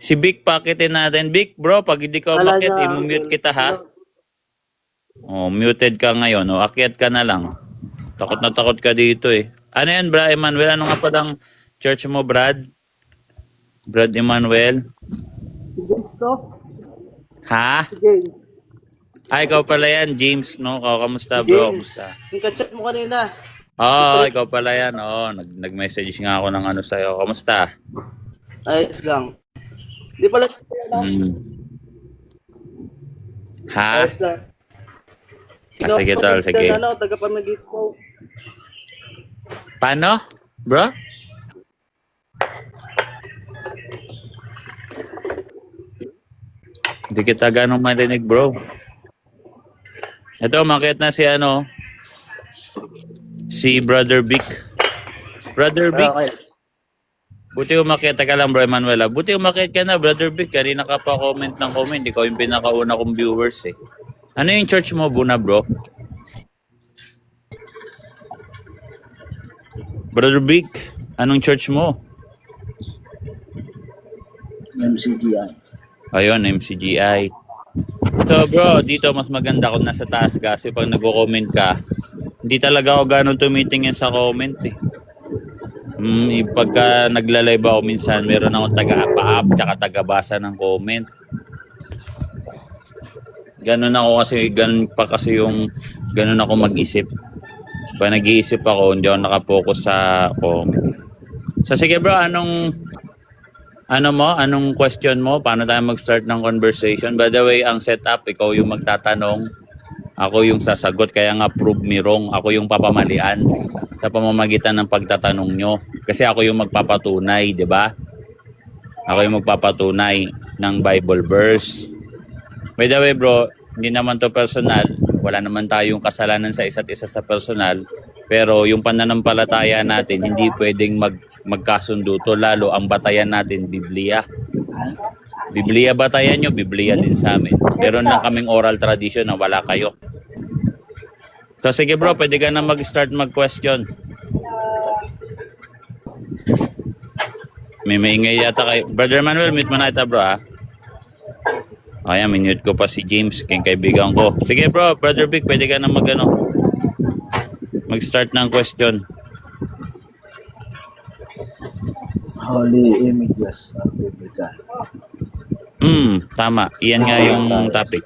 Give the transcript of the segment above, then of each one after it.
Si Vic, pakitin natin. Vic, bro, pag hindi ka Wala umakyat, na. i-mute kita ha. Oh, muted ka ngayon. O, akyat ka na lang. Takot na takot ka dito eh. Ano yan, Brad Emmanuel? Ano nga pa lang church mo, Brad? Brad Emmanuel? Si James to? Ha? Si James. Ay, ikaw pala yan, James, no? Kamusta, Si bro? James. Kamusta? Yung ka-chat mo kanina. Oh, ikaw pala yan. Oh, nag-message nga ako ng ano sa'yo. Kamusta? Ayos lang. Di pala lang. Ha? Ayos lang. Sige, tol, sige. Ano, taga-pamagit ko. Paano, bro? Hindi kita ganong marinig, bro. Ito, umakyat na si ano, si Brother Vic. Brother Vic, Okay. buti umakyat ka lang, bro Emanuela. Buti umakyat ka na, Brother Vic. Kanina ka pa comment ng comment. Ikaw yung pinakauna kong viewers eh. Ano yung church mo, Buna, bro? Brother Vic, anong church mo? MCGI. Ayun, MCGI. So bro, dito mas maganda kung nasa taas ka kasi pag nagko-comment ka, hindi talaga ako gano'n tumitingin sa comment eh. Pagka nagla-live ako minsan, meron akong taga-up tsaka taga-basa ng comment. Ganun ako kasi, ganun pa kasi yung, ganun ako mag-isip. Pag nag-iisip ako, hindi ako nakapokus sa comment. So sige bro, anong question mo? Paano tayo mag-start ng conversation? By the way, ang setup, ikaw yung magtatanong, ako yung sasagot, kaya nga prove me wrong. Ako yung papamalian sa pamamagitan ng pagtatanong nyo. Kasi ako yung magpapatunay, di ba? Ako yung magpapatunay ng Bible verse. By the way bro, hindi naman to personal. Wala naman tayong kasalanan sa isa't isa sa personal. Pero yung pananampalataya natin, hindi pwedeng magkasundo to. Lalo ang batayan natin, Biblia. Biblia batayan nyo, Biblia din sa amin. Meron lang kaming oral tradition na wala kayo. So sige bro, pwede ka na mag-start mag-question. May maingay yata kayo. Brother Manuel, mute mo na ito bro ha. Ayan, minute ko pa si James, king kaibigan ko. Sige bro, Brother Vic, pwede ka na mag-start ng question. Holy Images of Biblical. Tama. Iyan nga yung topic.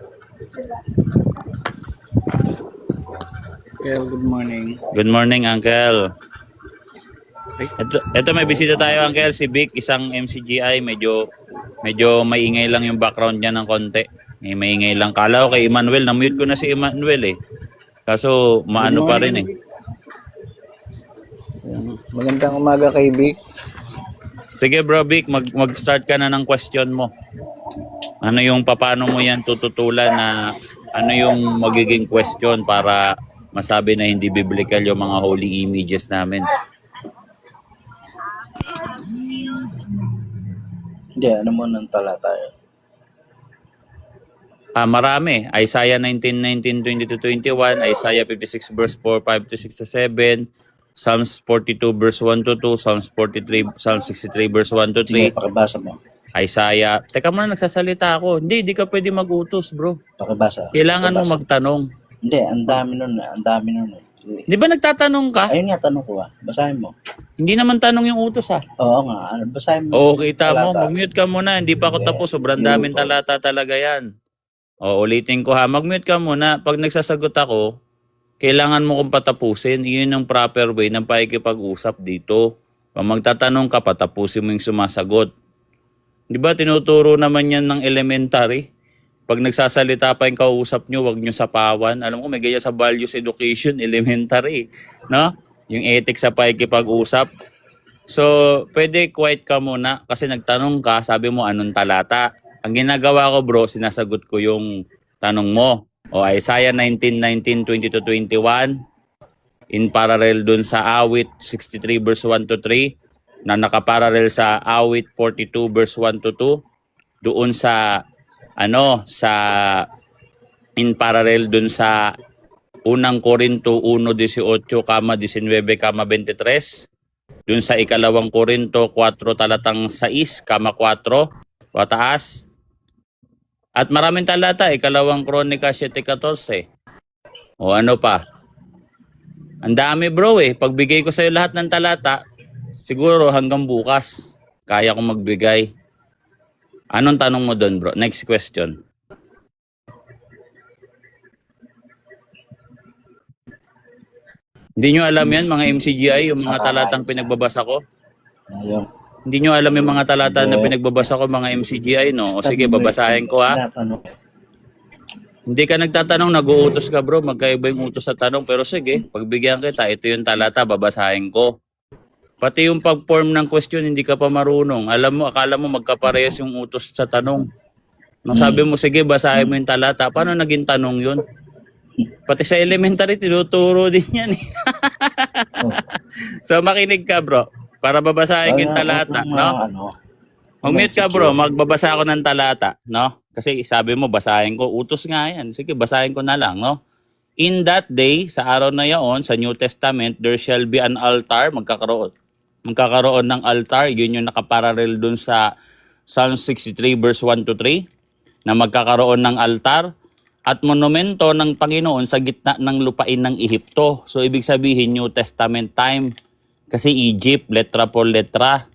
Well, good morning. Good morning, Uncle. Ito may bisita tayo, Uncle. Si Vic, isang MCGI. Medyo maingay lang yung background niya ng konti. Maingay lang. Kala ko kay Emmanuel. Na-mute ko na si Emmanuel eh. Kaso, maano pa rin eh. Magandang umaga kay Vic. Sige bro, Vic, mag-start ka na ng question mo. Ano yung paano mo yan tututulan na ano yung magiging question para masabi na hindi biblical yung mga holy images namin? Hindi, ano mo nang talata yun? Marami. Isaiah 19:19, 20-21, Isaiah 56 verse 4, 5-6-7, Psalms 42 verse 1-2, Psalms 43, Psalms 63 verse 1-3. Sige, pakibasa mo. Isaiah. Teka muna, nagsasalita ako. Hindi ka pwede mag-utos, bro. Pakibasa. Kailangan mo magtanong. Hindi, ang dami nun eh. Di ba nagtatanong ka? Ayun nga, tanong ko basahin mo. Hindi naman tanong yung utos Oo nga, basahin mo. Oo, kita mo. Talata. Mag-mute ka muna. Hindi pa ako tapos. Sobrang daming talata talaga yan. Ulitin ko ha. Mag-mute ka muna. Pag nagsasagot ako, kailangan mo kong patapusin. Iyon yung proper way ng pakikipag-usap dito. Pag magtatanong ka, patapusin mo yung sumasagot. Di ba tinuturo naman yan ng elementary? Pag nagsasalita pa yung kausap nyo, wag nyo sapawan. Alam ko may ganyan sa values education, elementary. No? Yung ethics sa pakikipag-usap. So, pwede quiet ka muna kasi nagtanong ka, sabi mo anong talata. Ang ginagawa ko bro, sinasagot ko yung tanong mo. Isaiah 19:19, 20-21. In parallel dun sa awit 63 verse 1-3. Na nakaparallel sa awit 42 verse 1-2. Doon sa in parallel dun sa unang Korinto 1:18, 19, 23. Dun sa ikalawang Korinto 4 talatang 6, 4. Pataas. At maraming talata, ikalawang Kronika 7:14. O ano pa? Ang dami bro eh. Pagbigay ko sa'yo lahat ng talata, siguro hanggang bukas, kaya kong magbigay. Anong tanong mo doon bro? Next question. Hindi nyo alam yan mga MCGI, yung mga talatang pinagbabasa ko? Ayun. Hindi nyo alam yung mga talata na pinagbabasa ko mga MCGI, no? O sige, babasahin ko ha. Tinatanong. Hindi ka nagtatanong, nag-uutos ka bro, magkaiba yung utos sa tanong. Pero sige, pagbigyan kita, ito yung talata, babasahin ko. Pati yung pag-form ng question, hindi ka pa marunong. Alam mo, akala mo magkaparehas yung utos sa tanong. Nung sabi mo, sige, basahin mo yung talata, paano naging tanong yun? Pati sa elementary, tinuturo din yan eh. So makinig ka bro, para babasahin yung talata, no? Mag-mute ka bro, magbabasa ako ng talata, no? Kasi sabi mo, basahin ko, utos nga yan. Sige, basahin ko na lang, no? In that day, sa araw na yaon, sa New Testament, there shall be an altar, magkakaroon ng altar, yun yung nakaparallel dun sa Psalm 63 verse 1 to 3, na magkakaroon ng altar, at monumento ng Panginoon sa gitna ng lupain ng Ehipto. So, ibig sabihin, New Testament time. Kasi Egypt, letra por letra.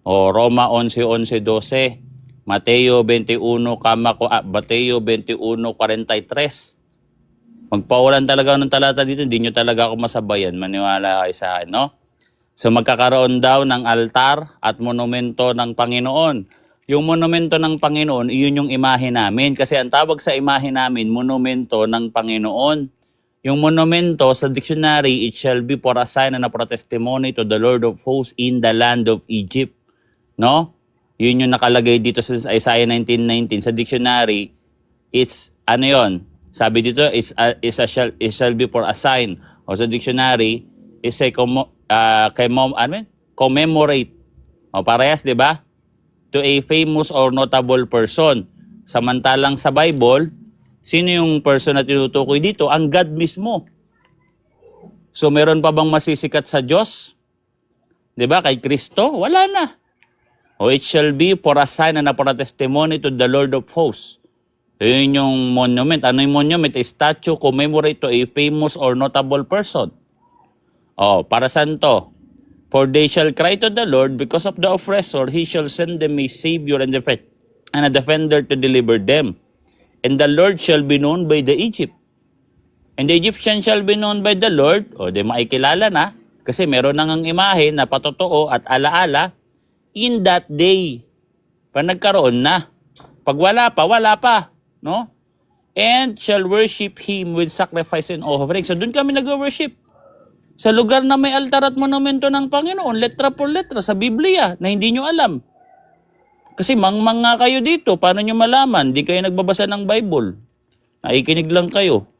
O, Roma 11:11-12. Mateo 21:43. Magpawalan talaga ng talata dito. Hindi nyo talaga ako masabayan. Maniwala kayo sa akin, no? So, magkakaroon daw ng altar at monumento ng Panginoon. Yung monumento ng Panginoon, iyon yung imahe namin. Kasi ang tawag sa imahe namin, monumento ng Panginoon. Yung monumento sa dictionary, it shall be for a sign and a testimony to the Lord of hosts in the land of Egypt. No? Yun yung nakalagay dito sa Isaiah 19:19. Sa dictionary, it's, ano yun? Sabi dito, it shall be for a sign. O sa dictionary, is a commemorate. O parehas, di ba? To a famous or notable person. Samantalang sa Bible, sino yung person na tinutukoy dito? Ang God mismo. So meron pa bang masisikat sa Diyos? 'Di ba? Kay Kristo? Wala na. O it shall be for a sign and for a testimony to the Lord of hosts. Yun yung monument. Ano yung monument? A statue commemorate to a famous or notable person. O, para saan to? For they shall cry to the Lord because of the oppressor, he shall send them a savior and a defender to deliver them. And the Lord shall be known by the Egypt. And the Egyptian shall be known by the Lord. O, di makikilala na. Kasi meron nang imahe na patotoo at alaala in that day. Pag nagkaroon na. Pag wala pa. No? And shall worship him with sacrifice and offering. So, dun kami nag-worship. Sa lugar na may altar at monumento ng Panginoon, letra por letra sa Biblia na hindi nyo alam. Kasi mangmang nga kayo dito, paano nyo malaman? Di kayo nagbabasa ng Bible. Nakikinig lang kayo.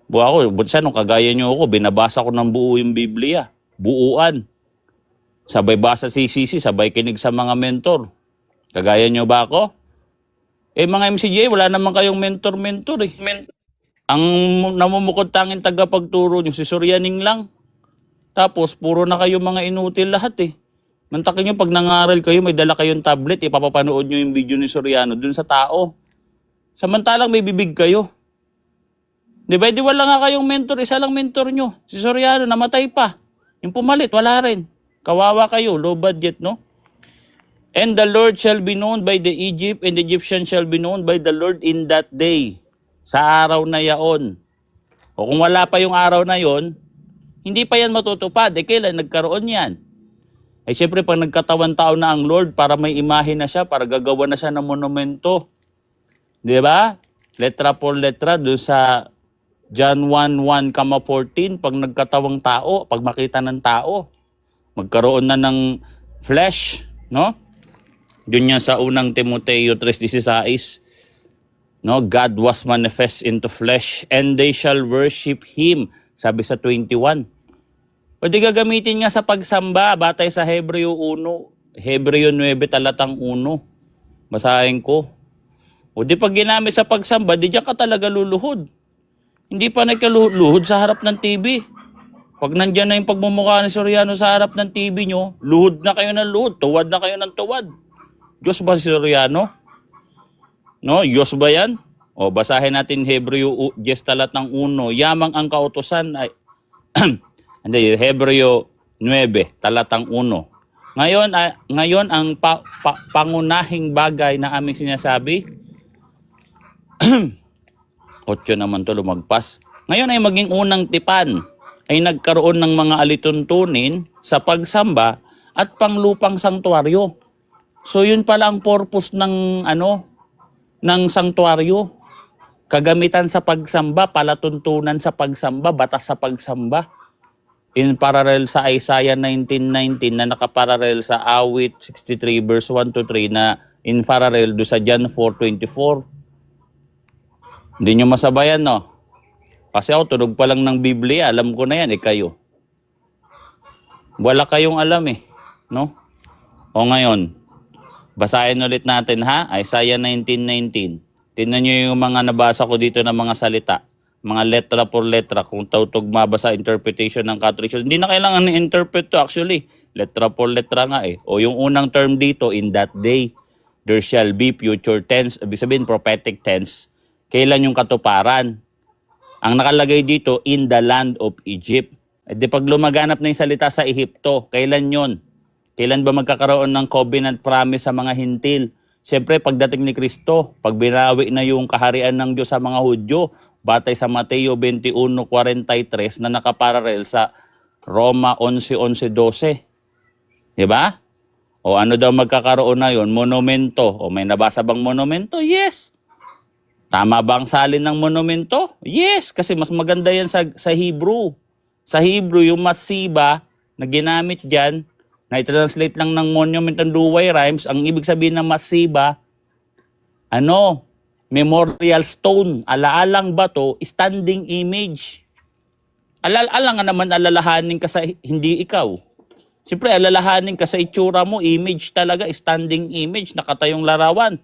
Ako, nung kagaya nyo ako, binabasa ko ng buo yung Biblia. Buuan. Sabay basa si Sisi, sabay kinig sa mga mentor. Kagaya nyo ba ako? Mga MCJ, wala naman kayong mentor-mentor eh. Ang namumukod tanging tagapagturo nyo, si Suryaning lang. Tapos, puro na kayo mga inutil lahat eh. Mantakin nyo, pag nangaral kayo, may dala kayong tablet, ipapapanood nyo yung video ni Soriano dun sa tao. Samantalang may bibig kayo. Di ba? Di wala nga kayong mentor, isa lang mentor nyo. Si Soriano, namatay pa. Yung pumalit, wala rin. Kawawa kayo, low budget, no? And the Lord shall be known by the Egypt, and the Egyptian shall be known by the Lord in that day. Sa araw na yaon. O kung wala pa yung araw na yon, hindi pa yan matutupad. Kailan nagkaroon yan? Siyempre, pag nagkatawan tao na ang Lord, para may imahe na siya, para gagawa na siya ng monumento. Di ba? Letra por letra, doon sa John 1:1-14, pag nagkatawang tao, pag makita ng tao, magkaroon na ng flesh, no? Doon yan sa unang Timoteo 3:16. No, God was manifest into flesh, and they shall worship Him. Sabi sa 21. Pwede gagamitin nga sa pagsamba, batay sa Hebreo 1, Hebreo 9, talatang 1. Basahin ko. O di pag ginamit sa pagsamba, di diyan ka talaga luluhod. Hindi pa nagkaluhod sa harap ng TV. Pag nandyan na yung pagmumukha ni Soriano sa harap ng TV nyo, luhod na kayo ng luhod, tuwad na kayo ng tuwad. Diyos ba si Soriano? No, Diyos ba yan? O, basahin natin Hebreo 10 talatang 1. Yamang ang kautusan ay, hindi, Hebreo 9 talatang 1. Ngayon ang pangunahing bagay na aming sinasabi, 8 naman to lumagpas. Ngayon ay maging unang tipan ay nagkaroon ng mga alituntunin sa pagsamba at panglupang sanktuaryo. So yun pala ang purpose ng ng sanktuaryo. Kagamitan sa pagsamba, palatuntunan sa pagsamba, batas sa pagsamba. In parallel sa Isaiah 19:19 na nakaparallel sa Awit 63 verse 1 to 3 na in parallel do sa John 4:24. Hindi nyo masabayan, no? Kasi ako, tunog pa lang ng Biblia, alam ko na yan, kayo. Wala kayong alam no? O ngayon, basahin ulit natin ha, Isaiah 19:19. Tingnan nyo yung mga nabasa ko dito na mga salita. Mga letra por letra, kung tautugma ba sa interpretation ng catechism. Hindi na kailangan ni-interpret to actually. Letra por letra nga O yung unang term dito, in that day, there shall be future tense, ibig sabihin prophetic tense. Kailan yung katuparan? Ang nakalagay dito, in the land of Egypt. Di pag lumaganap na yung salita sa Ehipto, kailan yon? Kailan ba magkakaroon ng covenant promise sa mga hintil? Siyempre, pagdating ni Kristo, pag binawi na yung kaharian ng Diyos sa mga Hudyo, batay sa Mateo 21:43 na nakaparallel sa Roma 11:11-12. Diba? O ano daw magkakaroon na yon? Monumento. O may nabasa bang monumento? Yes. Tama ba ang salin ng monumento? Yes, kasi mas maganda yan sa Hebrew. Sa Hebrew, yung masiba na ginamit dyan, na i-translate lang ng monument and duway rhymes, ang ibig sabihin ng masiba, memorial stone, alaalang bato, standing image. Alang nga naman alalahanin ka sa hindi ikaw. Siyempre, alalahanin ka sa itsura mo, image talaga, standing image, nakatayong larawan.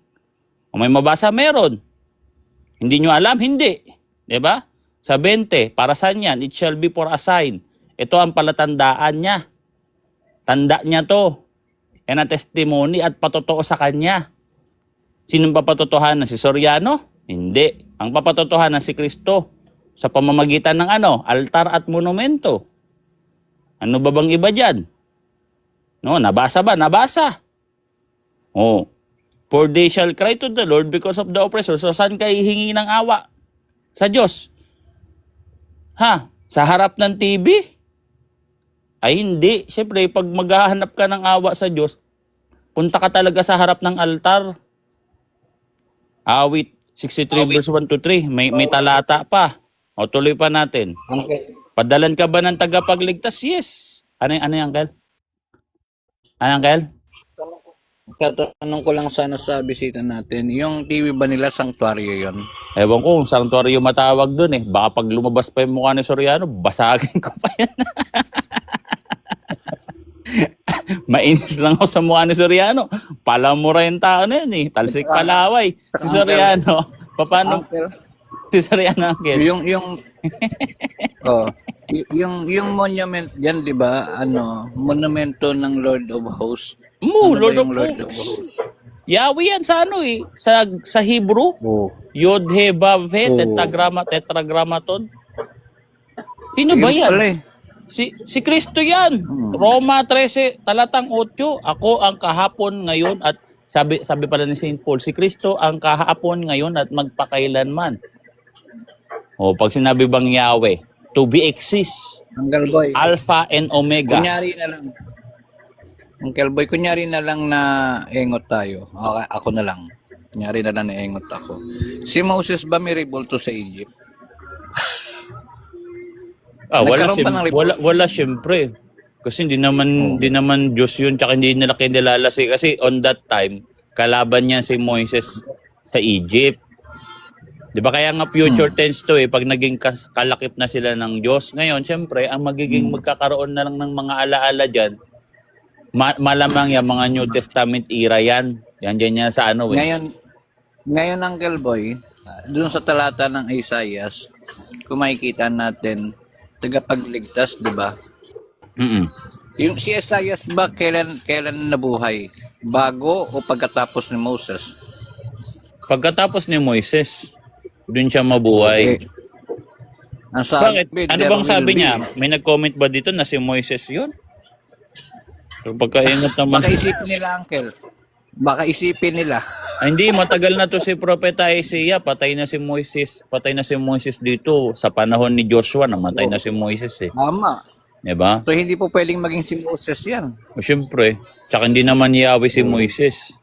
O may mabasa, meron. Hindi nyo alam? Hindi. Diba? Sa 20, para saan yan? It shall be for a sign. Ito ang palatandaan niya. Tanda niya to. Yan ang testimony at patotoo sa kanya. Sinong papatotohanan? Si Soriano? Hindi. Ang papatotohanan si Kristo. Sa pamamagitan ng altar at monumento. Ano ba bang iba dyan? No, nabasa ba? Nabasa. Oh. For they shall cry to the Lord because of the oppressor. So saan kayo hihingi ng awa? Sa Diyos. Sa harap ng TV? Ay hindi. Siyempre, pag maghahanap ka ng awa sa Diyos, punta ka talaga sa harap ng altar. Awit 63 verse 1 to 3. May talata pa. O tuloy pa natin. Okay. Padalan ka ba ng tagapagligtas? Yes. Ano yung uncle? Ano uncle? Tatanong ko lang sana sa bisita natin, yung TV ba nila sanctuaryo yon? Ewan ko kung sanctuary yung matawag dun Baka pag lumabas pa yung mukha ni Soriano, basagin ko pa yan. Mainis lang ako sa mukha ni Soriano. Palamura yung tao na yan Talsik palaway. Si Soriano. Paano? Uncle, Si Soriano uncle. yung monument yan, di ba? Monumento ng Lord of Hosts. Lord yung of Lord of Hosts. Hosts? Yahweh yan sa sa Hebrew. Oh. Yod, He, Vav, He, Oh. tetragrammaton. Sino ba Yun pala yan? Si Kristo yan. Roma 13, talatang 8. Ako ang kahapon ngayon at sabi pala ni St. Paul, si Kristo ang kahapon ngayon at magpakailanman. O pag sinabi bang Yahweh, to be exist, Uncle Boy, Alpha and Omega. kunyari na lang. Uncle Boy, kunyari na lang na engot tayo. Okay, ako na lang. Kunyari na lang na engot ako. Si Moses ba may rebulto sa Egypt? Nagkaroon ba ng report? Wala syempre. Kasi hindi naman Diyos yun, tsaka hindi nila kinilalasin. Kasi on that time, kalaban niya si Moises sa Egypt. Di ba kaya nga future tense to pag naging kalakip na sila ng Diyos. Ngayon, syempre, ang magiging magkakaroon na lang ng mga alaala dyan, malamang yan, mga New Testament era yan. Yan dyan yan sa Ngayon, Uncle Boy, doon sa talata ng Isaiah, kung makikita natin, tagapagligtas, di ba? Yung si Esaias ba, kailan nabuhay? Bago o pagkatapos ni Moses? Pagkatapos ni Moises, dun siya mabuhay. Ang sabi, Bakit? Ano there bang will sabi be. niya? May nag-comment ba dito na si Moises yun? So, pagkaingat naman. Baka isipin nila, Uncle. Baka isipin nila. Ay, hindi, matagal na to si Propeta Isaiah. Patay na si Moises. Patay na si Moises dito. Sa panahon ni Joshua, namatay na si Moises eh. Tama. Diba? So, hindi po pwedeng maging si Moses yan. O syempre. Tsaka hindi naman Yahweh si Moises.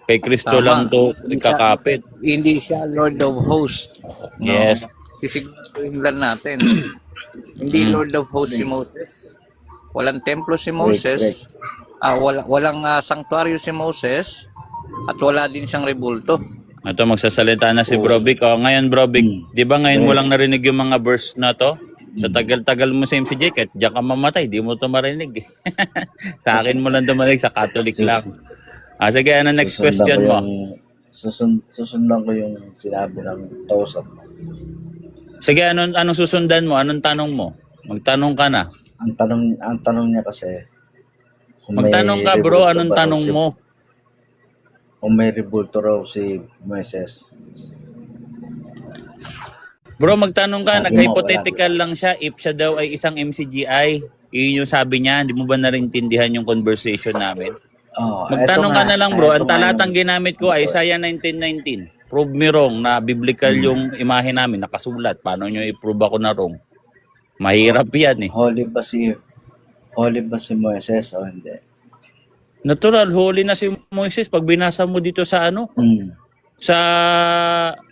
Kay Kristo Tama. lang to Hindi siya- kakapit. Hindi siya Lord of Hosts. No? Yes. Sisiguraduhin lang natin. Hindi Lord of Hosts si Moses. Walang templo si Moses. Walang sanctuaryo si Moses. At wala din siyang rebulto. Ito, magsasalita na si Bro Vic. O, ngayon, Bro Vic, di ba ngayon mo lang narinig yung mga verse na to? Sa tagal-tagal mo sa MCJ, kahit diyan ka mamatay, di mo to marinig. Sa akin mo lang dumarinig, sa Catholic lang. Sige, ano next question mo? Susundan ko yung sinabi ng kausap mo. Sige, anong susundan mo? Anong tanong mo? Magtanong ka na. Ang tanong niya kasi, kung may Magtanong ka, bro. rebulto Anong ba raw tanong mo? Kung may rebulto raw si Moises. Bro, magtanong ka. Sabi mo, Nag-hypothetical lang siya if siya daw ay isang MCGI. Iyon yung sabi niya. Hindi mo ba narintindihan yung conversation namin? Magtanong ka na lang, bro. Ang talatang ginamit ko ay Isaiah 19:19. Prove me wrong na biblical yung imahe namin. Nakasulat. Paano nyo i-prove ako na wrong? Mahirap yan eh. Holy ba si Moises o hindi? Natural, holy na si Moises. Pag binasa mo dito sa ano, sa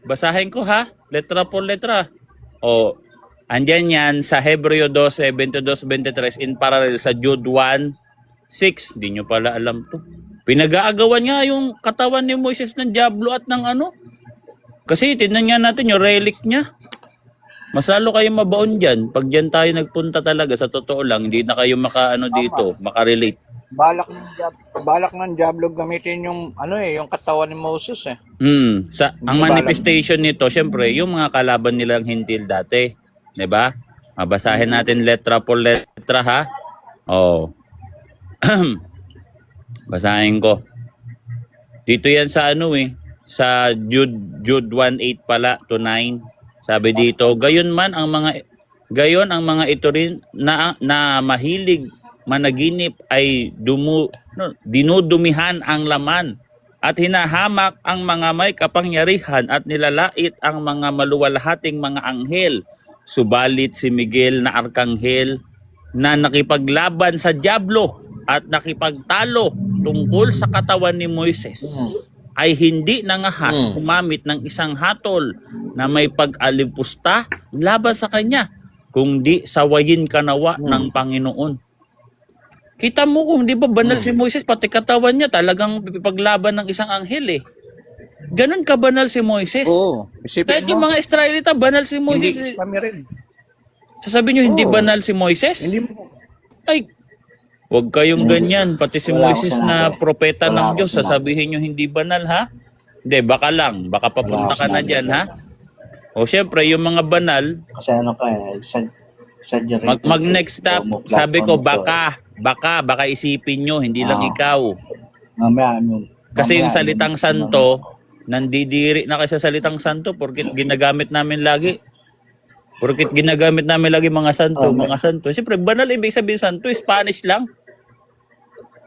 basahin ko ha, letra por letra. O, andyan yan sa Hebreo 12, 22-23 in parallel sa Jude 1:6. Hindi nyo pala alam to. Pinag-aagawan nga yung katawan ni Moises ng diablo at ng ano. Kasi tignan nga natin yung relic niya. Mas lalo kayo mabaon dyan. Pag dyan tayo nagpunta talaga, sa totoo lang, hindi na kayo dito, makarelate. Balak ng Diablo gamitin yung yung katawan ni Moses eh. Ang manifestation nito, syempre, yung mga kalaban nilang hintil dati. 'Di ba? Mabasahin natin letra por letra ha. Oh. Basahin ko. Dito yan sa sa Jude 1:8 pala to 9. Sabi dito, gayon ang mga ito rin na mahilig managinip ay dinudumihan ang laman at hinahamak ang mga may kapangyarihan at nilalait ang mga maluwalhating mga anghel. Subalit si Miguel na arkanghel na nakipaglaban sa diablo at nakipagtalo tungkol sa katawan ni Moises ay hindi nangahas kumamit ng isang hatol na may pag-alipusta laban sa kanya, kundi sawayin kanawa ng Panginoon. Kita mo kung di ba banal si Moises, pati katawan niya talagang paglaban ng isang anghel eh. Ganun ka banal si Moises. Oo. Isipin Kahit yung mo, mga Israelita, banal si Moises. hindi kami rin. Sasabihin nyo, hindi banal si Moises? Hindi mo. Ay, huwag kayong ganyan. Pati si Wala Moises akong na sinabi. propeta Wala ng akong Diyos, sinabi. sasabihin nyo hindi banal ha? Hindi, baka lang. Baka papunta ka na dyan ha? O syempre, yung mga banal, Kasi exaggerate. mag-next stop, sabi ko, baka isipin nyo, hindi lang ikaw. Kasi yung salitang santo, nandidiri na kayo sa salitang santo porque ginagamit namin lagi. Porque ginagamit namin lagi mga santo, mga santo. Siyempre, banal ibig sabihin santo, Spanish lang.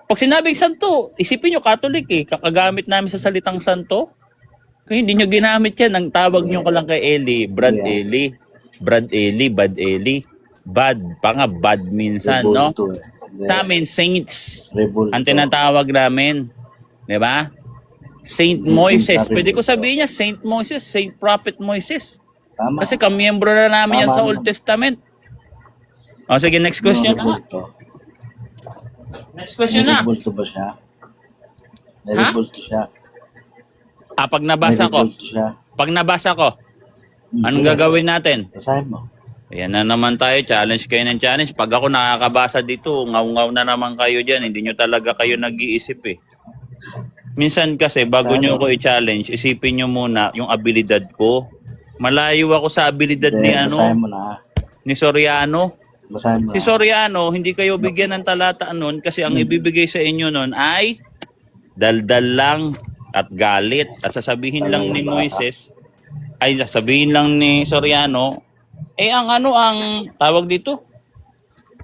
Pag sinabing santo, isipin nyo Catholic eh, kakagamit namin sa salitang santo. Kaya hindi nyo ginamit yan. Ang tawag nyo ko lang kay Eli, Brad Eli. Brad Eli, Bad Eli. Bad, pa nga bad minsan, no? Sa amin, saints. Ang tinatawag namin. Di ba? Saint Moises. Pwede ko sabihin niya, Saint Moses, Saint Prophet Moises. Tama. Kasi kamiyembro na namin yan sa Old Testament. O sige, next question na. Next question na. May rebulto ba siya? May Ha? rebulto siya. Pag nabasa May ko, rebulto siya. anong gagawin natin? Basahin mo. Ayan na naman tayo, challenge kayo ng challenge. Pag ako nakakabasa dito, ngaw-ngaw na naman kayo dyan. Hindi nyo talaga kayo nag-iisip eh. Minsan kasi, bago nyo ako i-challenge, isipin nyo muna yung abilidad ko. Malayo ako sa abilidad Basahin mo na. ni Soriano. Basahin mo. Si Soriano, hindi kayo bigyan ng talata nun kasi ang ibibigay sa inyo nun ay daldal lang at galit. At sasabihin lang ni Moises, ay sasabihin lang ni Soriano, ang tawag dito?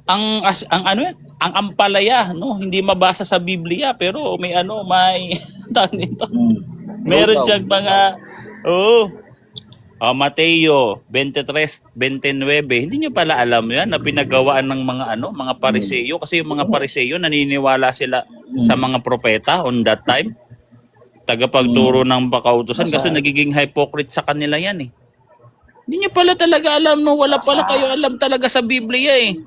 Ang ano yan? Ang ampalaya, no? Hindi mabasa sa Biblia pero may tawag dito. Meron siyang mga Mateo 23:29. Hindi niyo pala alam 'yan na pinagawaan ng mga Pariseo kasi yung mga Pariseo naniniwala sila sa mga propeta on that time. Tagapagturo ng pakautusan kasi nagiging hypocrite sa kanila 'yan eh. Hindi niyo pala talaga alam, no? Wala pala kayo alam talaga sa Biblia eh.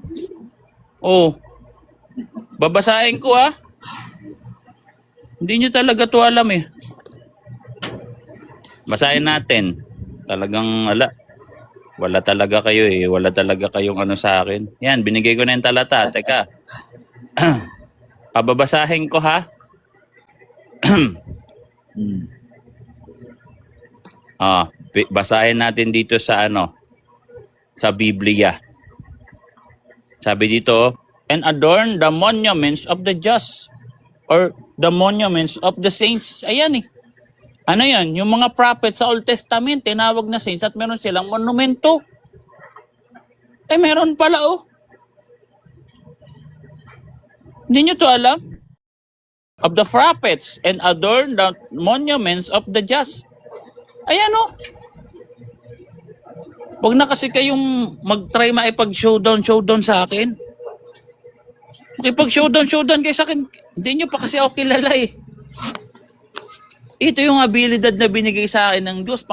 Babasahin ko Hindi niyo talaga 'to alam eh. Basahin natin. Talagang wala talaga kayo eh. Wala talaga kayong sa akin. Yan, binigay ko na yung talata. Teka. Pababasahin ko ha. Basahin natin dito sa sa Biblia. Sabi dito, and adorn the monuments of the just or the monuments of the saints. Ayan eh. Ano yan? Yung mga prophets sa Old Testament, tinawag na saints at meron silang monumento. Meron pala Hindi nyo to alam? Of the prophets and adorn the monuments of the just. Ayan Huwag na kasi kayong mag-try maipag-showdown sa akin. Makipag-showdown kayo sa akin. Hindi nyo pa kasi ako kilala eh. Ito yung abilidad na binigay sa akin ng Diyos.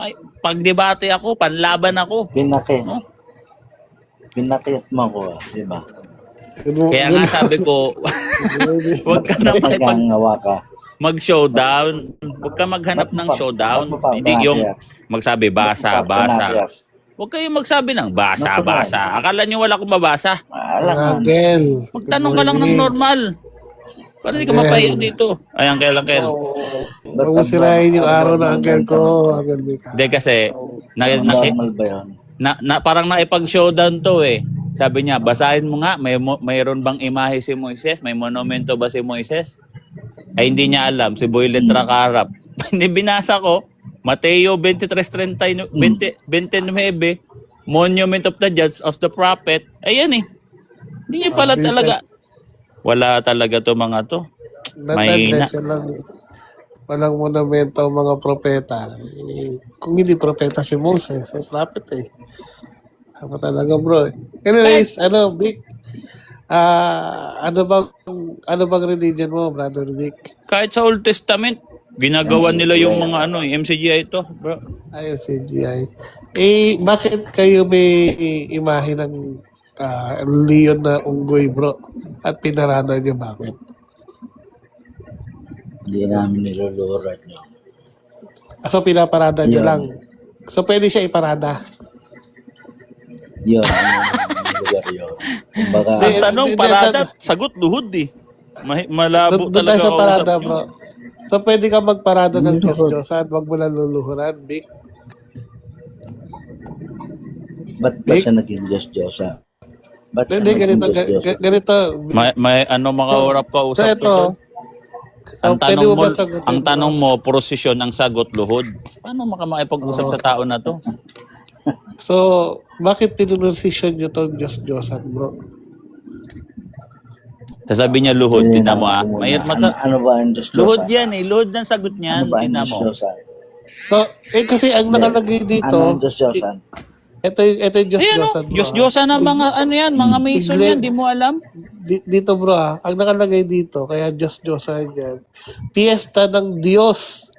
Pag-debate ako, panlaban ako. Pinakit mo ko, di ba? Kaya nga sabi ko, huwag ka na mag-showdown. Huwag ka maghanap ng showdown. Hindi yung magsabi, basa. Huwag kayong magsabi ng basa. Akala nyo wala akong mabasa. Uncle. Magtanong ka lang ng normal. Para hindi ka mapahiya dito. Ay, Uncle. Huwag mo sirahin yung araw na uncle ko. Uncle Mika. Hindi kasi, normal ba yun? parang naipag-showdown to eh. Sabi niya, basahin mo nga, mayroon bang imahe si Moises? May monumento ba si Moises? Ay hindi niya alam, si Boylet Racarap. Hindi binasa ko, Mateo 23:29, Monument of the Judge of the Prophet. Ayan eh. Hindi niya pala talaga. Wala talaga to mga to. Mahina. Walang monumento ang mga propeta. Kung hindi propeta si Moses, ay prophet eh. Ako talaga bro. Anyways, Vic? Ano bang religion mo, Brother Vic? Kahit sa Old Testament, ginagawa nila yung mga MCGI ito, bro. Ay, CGI. Bakit kayo may imahe ng leon na unggoy, bro? At pinarada niyo bakit? Hindi namin niluluhuran nyo. So, pinaparada niyo lang. So, pwede siya iparada. Yun, lugar yun. Baka, Ang tanong, parada, sagot, luhod eh. Malabo Doon talaga tayo sa kausap parada, nyo. bro. So, pwede ka magparada ng Diyos-Diyosan, wag mo lang luluhuran, Vic. ba't ba siya naging Diyos-Diyosa? Ba't siya Hindi, naging ganito. Diyos-Diyosa? Ganito. May makaurap ka So, usap ito. ko doon. So, pwede mo ba sagutin? Ang tanong mo, prosesyon, ang sagot, luhod. Paano makapag-usap sa tao na to? So, bakit pinunusisyon nyo itong Diyos-Diyosan, bro? Sasabi niya luhod, tingnan mo Ano ba ang Diyos-Diyosa? luhod yan eh, luhod ng sagot Ano niyan, ba ang tingnan mo. Diyos-Diyosa? So, kasi ang nakalagay dito, Ano ang Diyos-Diyosa? ito yung Diyos-Diyosan, bro. Diyos-Diyosa na mga mga Mason yan, di mo alam? Dito, bro, ang nakalagay dito, kaya Diyos-Diyosan yan, piyesta ng Diyos.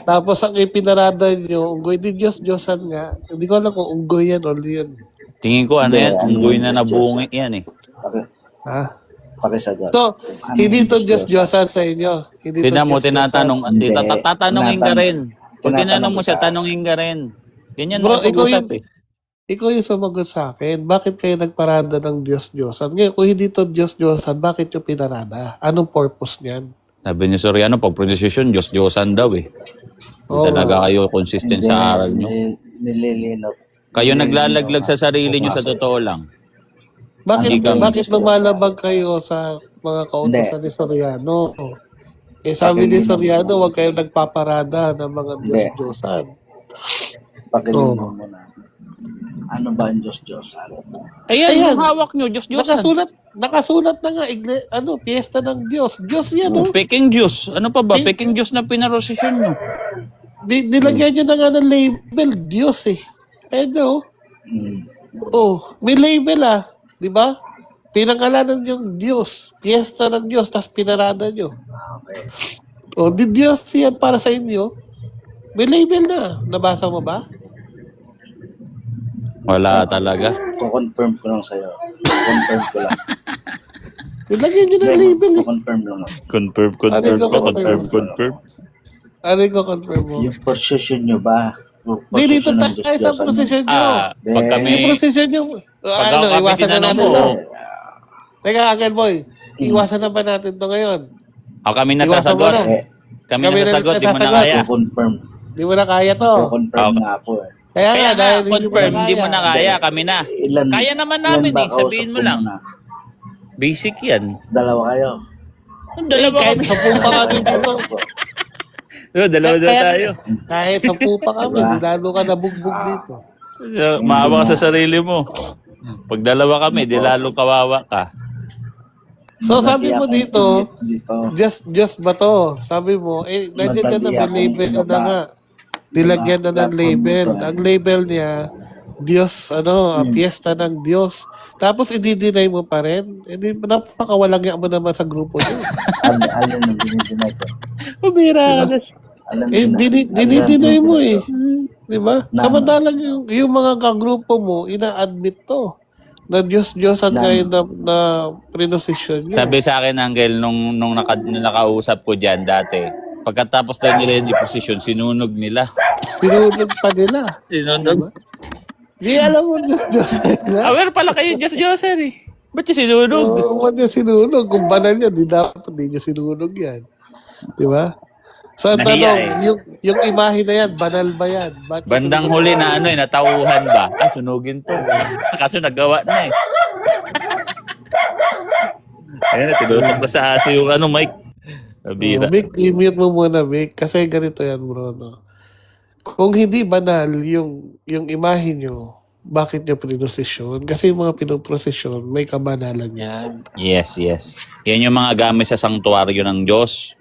Tapos ang ipinarada nyo, unggoy di Diyos-Diyosan nga. Hindi ko alam kung unggoy yan o leon. Tingin ko yan, unggoy na nabungi yan eh. Ha? Pakisagot. So, hindi to Diyos-Diyosan sa inyo. Hindi to Tingnan mo, Diyos-Diyosan. tatanungin ka rin. Pag tinanong mo siya, tanungin ka rin. Ganyan Bro, mo pag-usap eh. Ikaw yung sumagot sa akin. Bakit kayo nagparada ng Diyos-Diyosan? Ngayon, kung hindi to Diyos-Diyosan, bakit yung pinarada? Anong purpose niyan? Sabi ni Soriano, pag pronunciation, Diyos-Diyosan daw eh. Hindi talaga kayo consistent sa aral nyo. Nililinaw. Kayo naglalaglag sa sarili nyo sa totoo lang. Hindi ka- bakit lumalabag kayo sa mga kautosan ni Soriano? Eh sabi ni Soriano, huwag kayong nagpaparada ng mga Diyos-Diyosan. Pakinggan mo muna. Ano ba ang Diyos-Diyosan? Ayan, Ayan. yung hawak nyo, Diyos-Diyosan. Nakasulat na nga, piyesta ng Diyos. Diyos yan, no? Peking Diyos. Ano pa ba? Peking Diyos na pinarosisyon nyo. Nilagyan niya na nga ng label, Diyos eh. Edo, may label di ba? Pinangalanan yung Diyos, piyesta ng Diyos, tas pinarada nyo. Okay. Di Diyos yan para sa inyo. May label na. Nabasa mo ba? Wala talaga. Kukonfirm ko lang sa'yo. Kukonfirm ko lang. Nilagyan niya ng label eh. Kukonfirm lang ako. Confirm. Ano yung confirm mo? Yung position nyo ba? Yung Di, dito position ng tayo sa Diyos-Diyosan prosesyon nyo. Pag kami, Yung prosesyon nyo. pag ako kami Iwasan na tinanong natin mo, to. Teka, Uncle Boy. Iwasan na ba natin to ngayon? kami Iwasan mo nasasagot. na. Kami Kami nasasagot, di mo na nasasagot. kaya. Kukonfirm. Di mo na kaya to. Kukonfirm na ako eh. Kaya Kaya nga, nga, dahil confirm, hindi mo na kaya, kami na. Ilan, Kaya naman ilan namin ba eh, sabihin kausap mo ko lang. muna? Basic yan. Dalawa kayo. Dalawa kahit kami. 10 pa kami dito. Dalawa daw Kaya- tayo. Kahit 10 pa kami, Diba? di lalo ka nabugbog dito. Maawa ka sa sarili mo. Pag dalawa kami, di lalong kawawa ka. So sabi mo dito, Dito. just ba to? Sabi mo, nandiyan ka na, may label na nga. Nilagyan na ng label. Ang label niya, Diyos, piyesta ng Diyos. Tapos i-deny mo pa rin. Napakawalang mo naman sa grupo niyo. Alin ang dinidinay ko? Pabira ka. Dinideny mo eh. Di ba? Na- Samantalang yung mga kagrupo mo, ina-admit to. Na Diyos-Diyosan Na- kayo na prenosisyon niyo. Sabi sa akin, Angel, nung nakausap ko dyan dati, pagkatapos daw nila yung deposition, sinunog nila. Sinunod pa nila. Sinunog? Di alam mo, Diyos-Diyosan na. Aware pala kayo, Diyos-Diyosan eh. Ba't yung sinunog? Huwag niya sinunog. Kung banal yan, di dapat di niya sinunog yan. Di ba? So, ang Nahiya tanong, yung imahe na yan, banal ba yan? Bakit Bandang sinunog? huli na natauhan ba? Sunugin to. Kaso nagawa na eh. Ayan, tinutok na sa aso yung Mike. Nabira. Vic, i-mute mo muna, Vic. Kasi ganito yan, bro. No? Kung hindi banal yung imahe nyo, bakit nyo pinosesyon? Kasi yung mga pinoprosesyon, may kabanalan yan. Yes. Yan yung mga gamit sa sanktuaryo ng Diyos.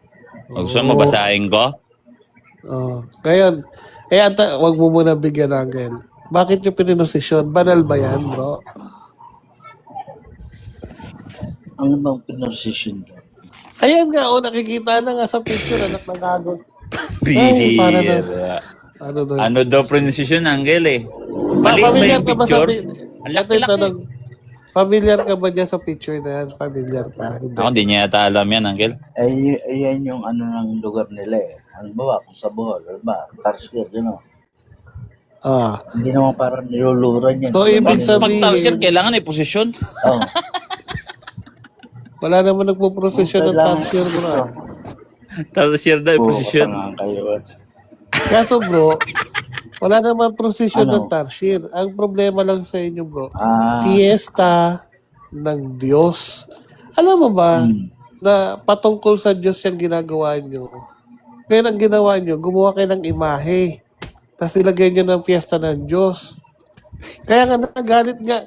Gusto mo basahin ko? Kaya, wag mo muna bigyan ng bakit yung pinosesyon? Banal ba yan, bro? Ano bang pinosisyon ko? Ayan nga, nakikita na nga sa picture, anak na gago. Ay, para na. Bihira. Ano doon? Ano daw pronunciation, Angel eh? Mali ba Familiar yung ka ba sa picture? Ito Ang yung laki-laki. tanong. Familiar ka ba dyan sa picture na yan? Familiar ka? Hindi. Ako, hindi niya yata alam yan, Angel. Ayan yung ano ng lugar nila eh. Ano ba? Kung sa Bohol, ano ba? Tarsier, gano'n. Hindi naman parang niluluran yan. So, ibig Pag sabihin- tarsier, kailangan ay posisyon. Oh. Wala naman nagpo-prosesyon ng Kailangan- tarsier, bro. Tarsier daw ay posisyon. Kayo. Kaso, bro, wala naman prosesyon Ano? ng tarsier. Ang problema lang sa inyo, bro, Ah, fiesta ng Diyos. Alam mo ba, na patungkol sa Diyos yung ginagawa nyo? Kaya ang ginawa nyo, gumawa kayo ng imahe. Tapos nilagay nyo ng fiesta ng Diyos. Kaya nga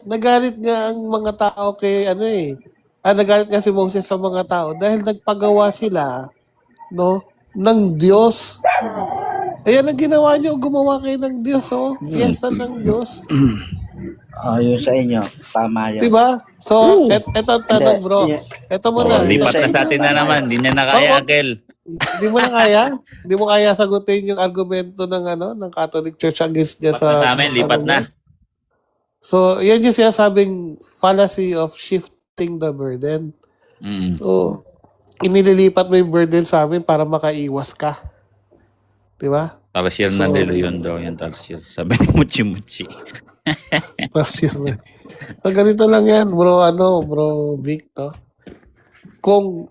nagalit nga ang mga tao kay nagalit nga si Moses sa mga tao dahil nagpagawa sila ng Diyos. Ayan ang ginawa nyo, gumawa kayo ng Diyos, fiesta ng Diyos. yung sa inyo, tama yun. Diba? So, eto ang tanong, Hindi, bro. yeah. Eto mo Oh, na. lipat na sa atin na naman. Hindi niya na kaya, Angel. Di mo na kaya? Di mo kaya sagutin yung argumento ng Catholic Church against niya Lipat na sa amin, lipat na. So, yan yung sinasabing fallacy of shifting the burden. Mm. So, inililipat mo yung burden sa amin para makaiwas ka. Di ba? Tarsier na So- nilo yun daw, yung tarsier. Sabi ni Muchi. Tapos yun. So, ganito lang yan, bro Vic, no? Kung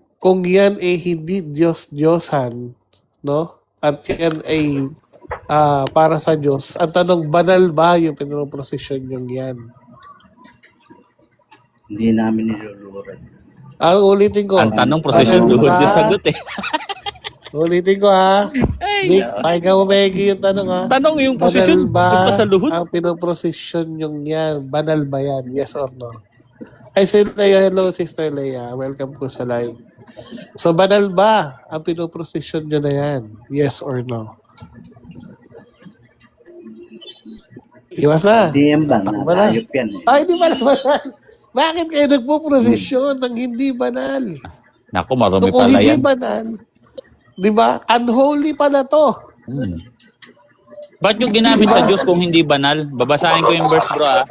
yan ay hindi Diyos-Diyosan, no? At yan ay para sa Diyos, ang tanong, banal ba yung pinoprosesyon yung yan? Hindi namin niluluhuran. Ulitin ko. Ang tanong, prosesyon Banal luhod ba? yung sagot eh. Ulitin ko ha. Vic, pakinggan mo maigi yung tanong ha. Tanong yung Banal prosesyon ba punta sa luhod. ang pinoprosesyon yung yan? Banal ba yan? Yes or no? Ay, Leia, hello, Sister Leia. Welcome po sa live. So, banal ba ang pinoprosesyon nyo na yan? Yes or no? Iwas na. Hindi yan ba? Banal. Ayop yan eh. Ay, di ba banal? Bakit kayo nagpo-prosesyon ng hindi banal? Naku, So, marami kung pala hindi yan. banal, di ba? Unholy pala to. Hmm. Ba't yung ginamit sa Diyos kung hindi banal? Babasahin ko yung verse, bro, ah.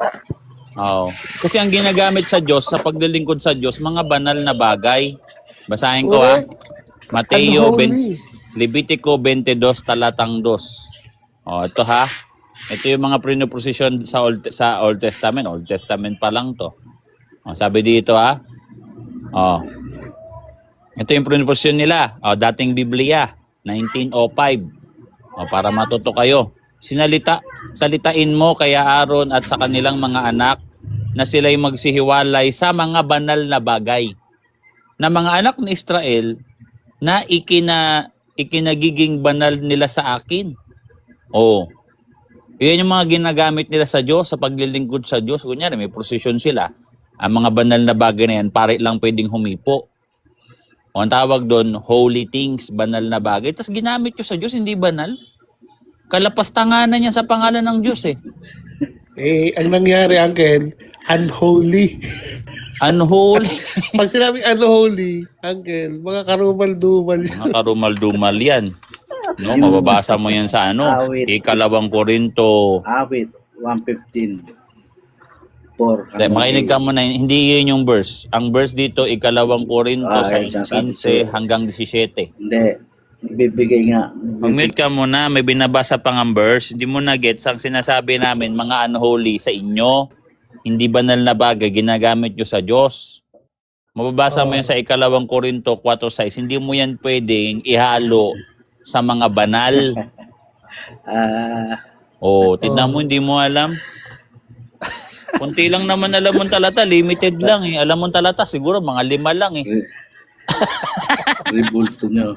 Oo. Kasi ang ginagamit sa Diyos, sa paglilingkod sa Diyos, mga banal na bagay. Basahin ko, ah. Correct. Mateo, Unholy. Levitico 22, talatang 2. Oh, ito ha. Ito yung mga pinoprosesyon sa Old Testament. Old Testament pa lang to. Oh, sabi dito ha. Oh. Ito yung pinoprosesyon nila. Oh, dating Biblia, 1905. Oh, para matuto kayo. Salitain mo kaya Aaron at sa kanilang mga anak na sila'y magsihiwalay sa mga banal na bagay. Na mga anak ni Israel na ikinagiging banal nila sa akin. Oh. Yan yung mga ginagamit nila sa Diyos, sa paglilingkod sa Diyos. Kunyari, may prosesyon sila. Ang mga banal na bagay na yan, pare lang pwedeng humipo. O ang tawag doon, holy things, banal na bagay. Tapos ginamit nyo sa Diyos, hindi banal. Kalapastanganan yan sa pangalan ng Diyos eh. Eh, ang nangyari, Uncle, unholy. Unholy. Pag sinabing unholy, Uncle, mga karumal-dumal. Mga karumal-dumal yan. No, mababasa mo yan sa ano, Awit. Ikalawang Korinto. Awit, 1:15. 4. Makinig ka muna, hindi yun yung verse. Ang verse dito, Ikalawang Korinto, Ay, 6:15 hanggang 17. Hindi. Ibibigay nga. Mag-mute ka muna, may binabasa pang ang verse. Hindi mo na gets ang sinasabi namin, mga unholy sa inyo. Hindi banal na bagay, ginagamit nyo sa Diyos. Mababasa mo yan sa Ikalawang Korinto 4:6. Hindi mo yan pwedeng ihalo sa mga banal. Tignan mo, hindi mo alam. Kunti lang naman alam mong talata, limited lang eh. Alam mong talata, siguro mga 5 lang eh. Ribulto nyo.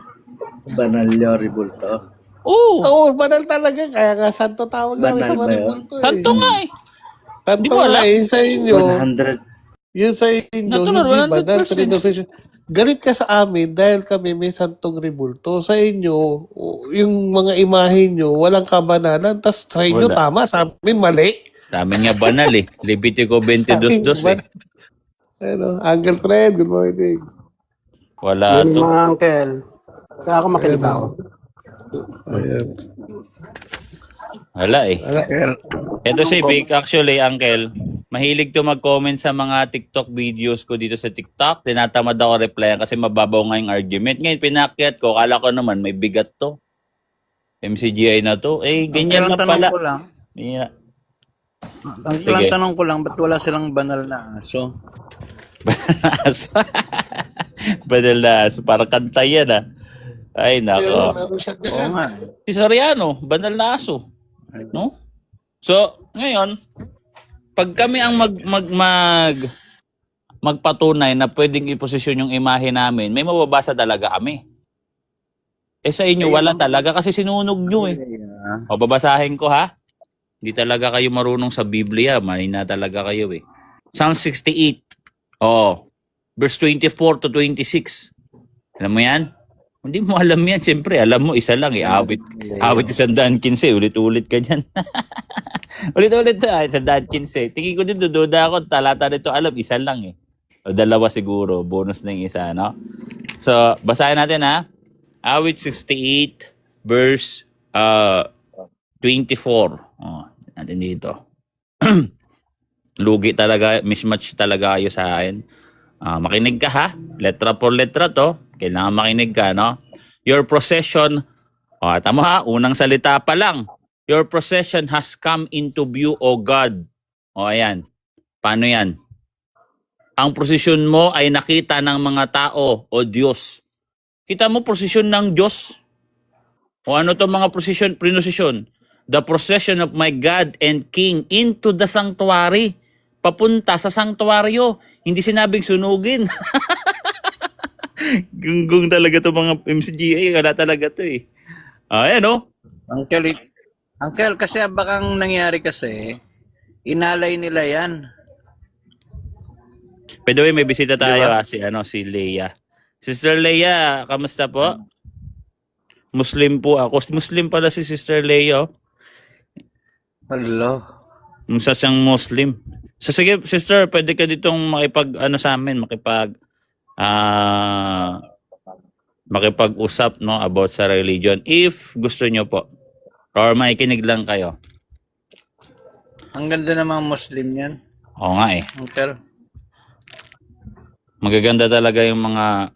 Banal nyo, ribulto. Oo, Oo, banal talaga. Kaya nga, santo tawag namin Banal sa ba yun? maribulto eh. santo nga eh. Santo Di mo nga alam? eh, sa inyo. 100. Yun sa inyo, Natural, hindi banal. 100%. Pinoprosesyon. Galit ka sa amin dahil kami may santong ribulto. Sa inyo, yung mga imahe nyo, walang kabanalan. Tapos sa inyo, Wala. tama. Sa amin, mali. Sa amin nga banal eh. Levitico Sa amin, 22:2 eh. Ano, Uncle Fred, good morning. Wala Yun to. mga uncle. Kaya ako makinig ako. Ayan. Wala eh. Wala. Ito si Vic, actually, Uncle, mahilig to mag-comment sa mga TikTok videos ko dito sa TikTok. Tinatamad ako reply kasi mababaw nga yung argument. Ngayon, pinakyat ko, kala ko naman may bigat to. MCGI na to. Eh, ganyan na pala. Ko lang, Yeah. ang Sige. tanong ko lang, ba't wala silang banal na aso? Aso. Banal na aso. Parang kanta yan ah. Ay, Ayun, nako. meron siya Oo ganyan. nga. Si Soriano, banal na aso. No? So, ngayon, pag kami ang magpatunay na pwedeng iposisyon yung imahe namin, may mababasa talaga kami. Eh sa inyo, wala talaga kasi sinunog nyo eh. O, babasahin ko ha. Hindi talaga kayo marunong sa Biblia. Mahina talaga kayo eh. Psalm 68. Verse 24 to 26. Alam mo yan? Hindi mo alam yan. Siyempre, alam mo, isa lang eh. Awit 115. Ulit-ulit ka dyan. Ulit-ulit na. 115. Tingin ko din, dududa ako. Talata nito, alam, isa lang eh. O 2 siguro. Bonus na yung isa, no? So, basahin natin ha. Awit 68, verse 24. Natin dito. Lugi talaga, mismatch talaga kayo sa akin. Makinig ka ha. Letra por letra to. Kailangan makinig ka, no? Your procession, tama ha, unang salita pa lang. Your procession has come into view, O God. Ayan. Paano yan? Ang prosesyon mo ay nakita ng mga tao, O Diyos. Kita mo prosesyon ng Diyos? O ano to mga prosesyon? The procession of my God and King into the sanctuary. papunta sa sanctuaryo. Hindi sinabing sunugin. Gunggong talaga to mga MCGA. Wala talaga to eh. Ayan oh. Uncle, kasi bakang nangyari kasi, inalay nila yan. By the way, may bisita tayo si Leia. Sister Leia, kamusta po? Muslim po ako. Muslim pala si Sister Leia. Hello. Musa siyang Muslim. So sige, sister, pwede ka ditong sa amin, makipag-usap no about sa religion if gusto niyo po. Or makikinig lang kayo. Ang ganda namang Muslim yan. Oo nga eh. Uncle. Magaganda talaga yung mga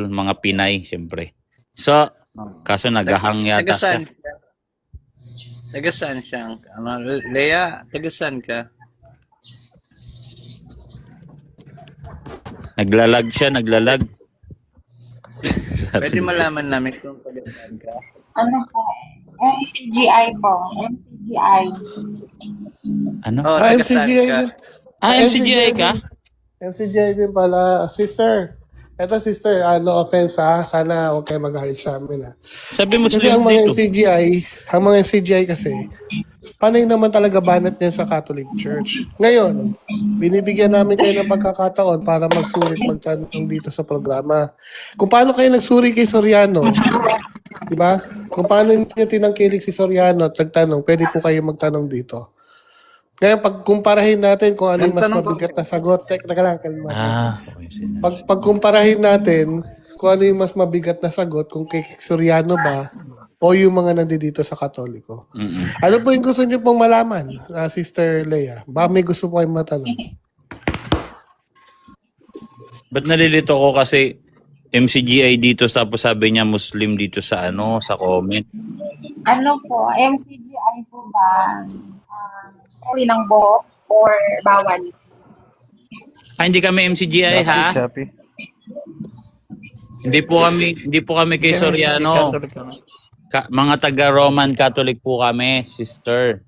mga Pinay, siyempre. So, kaso naghahang yata siya. Taga saan siya? Leia, taga saan ka? Naglalag siya. Pwede malaman namin kung taga saan ka. Ano po? MCGI po. MCGI. Ano? Oh, taga saan MCGI ka? din. MCGI ka? MCGI din pala. Sister. Eto sister, no offense sana huwag kayo magalit sa amin Sabi mo Kasi Muslim ang mga dito. MCGI kasi, panay naman talaga banat niyan sa Catholic Church. Ngayon, binibigyan namin kayo ng pagkakataon para magsulit magtanong dito sa programa. Kung paano kayo nagsuri kay Soriano, di ba? Kung paano niyo tinangkilik si Soriano at nagtanong, pwede po kayo magtanong dito. Ngayon, pagkumparahin natin kung ano yung mas mabigat na sagot. Teka lang, kalma. Okay. Pagkumparahin natin kung ano yung mas mabigat na sagot, kung kay Soriano ba o yung mga nandito sa Katoliko. Ano po yung gusto niyo pong malaman, Sister Leia? Ba may gusto po kayong matanong? Ba't nalilito ko kasi MCGI dito tapos sabi niya Muslim dito sa sa comment. Ano po? MCGI po ba? Huli ng buhok or bawal? Hindi kami MCGI ha. Chappy. Hindi po kami kay Soriano. Mga taga Roman Catholic po kami, sister.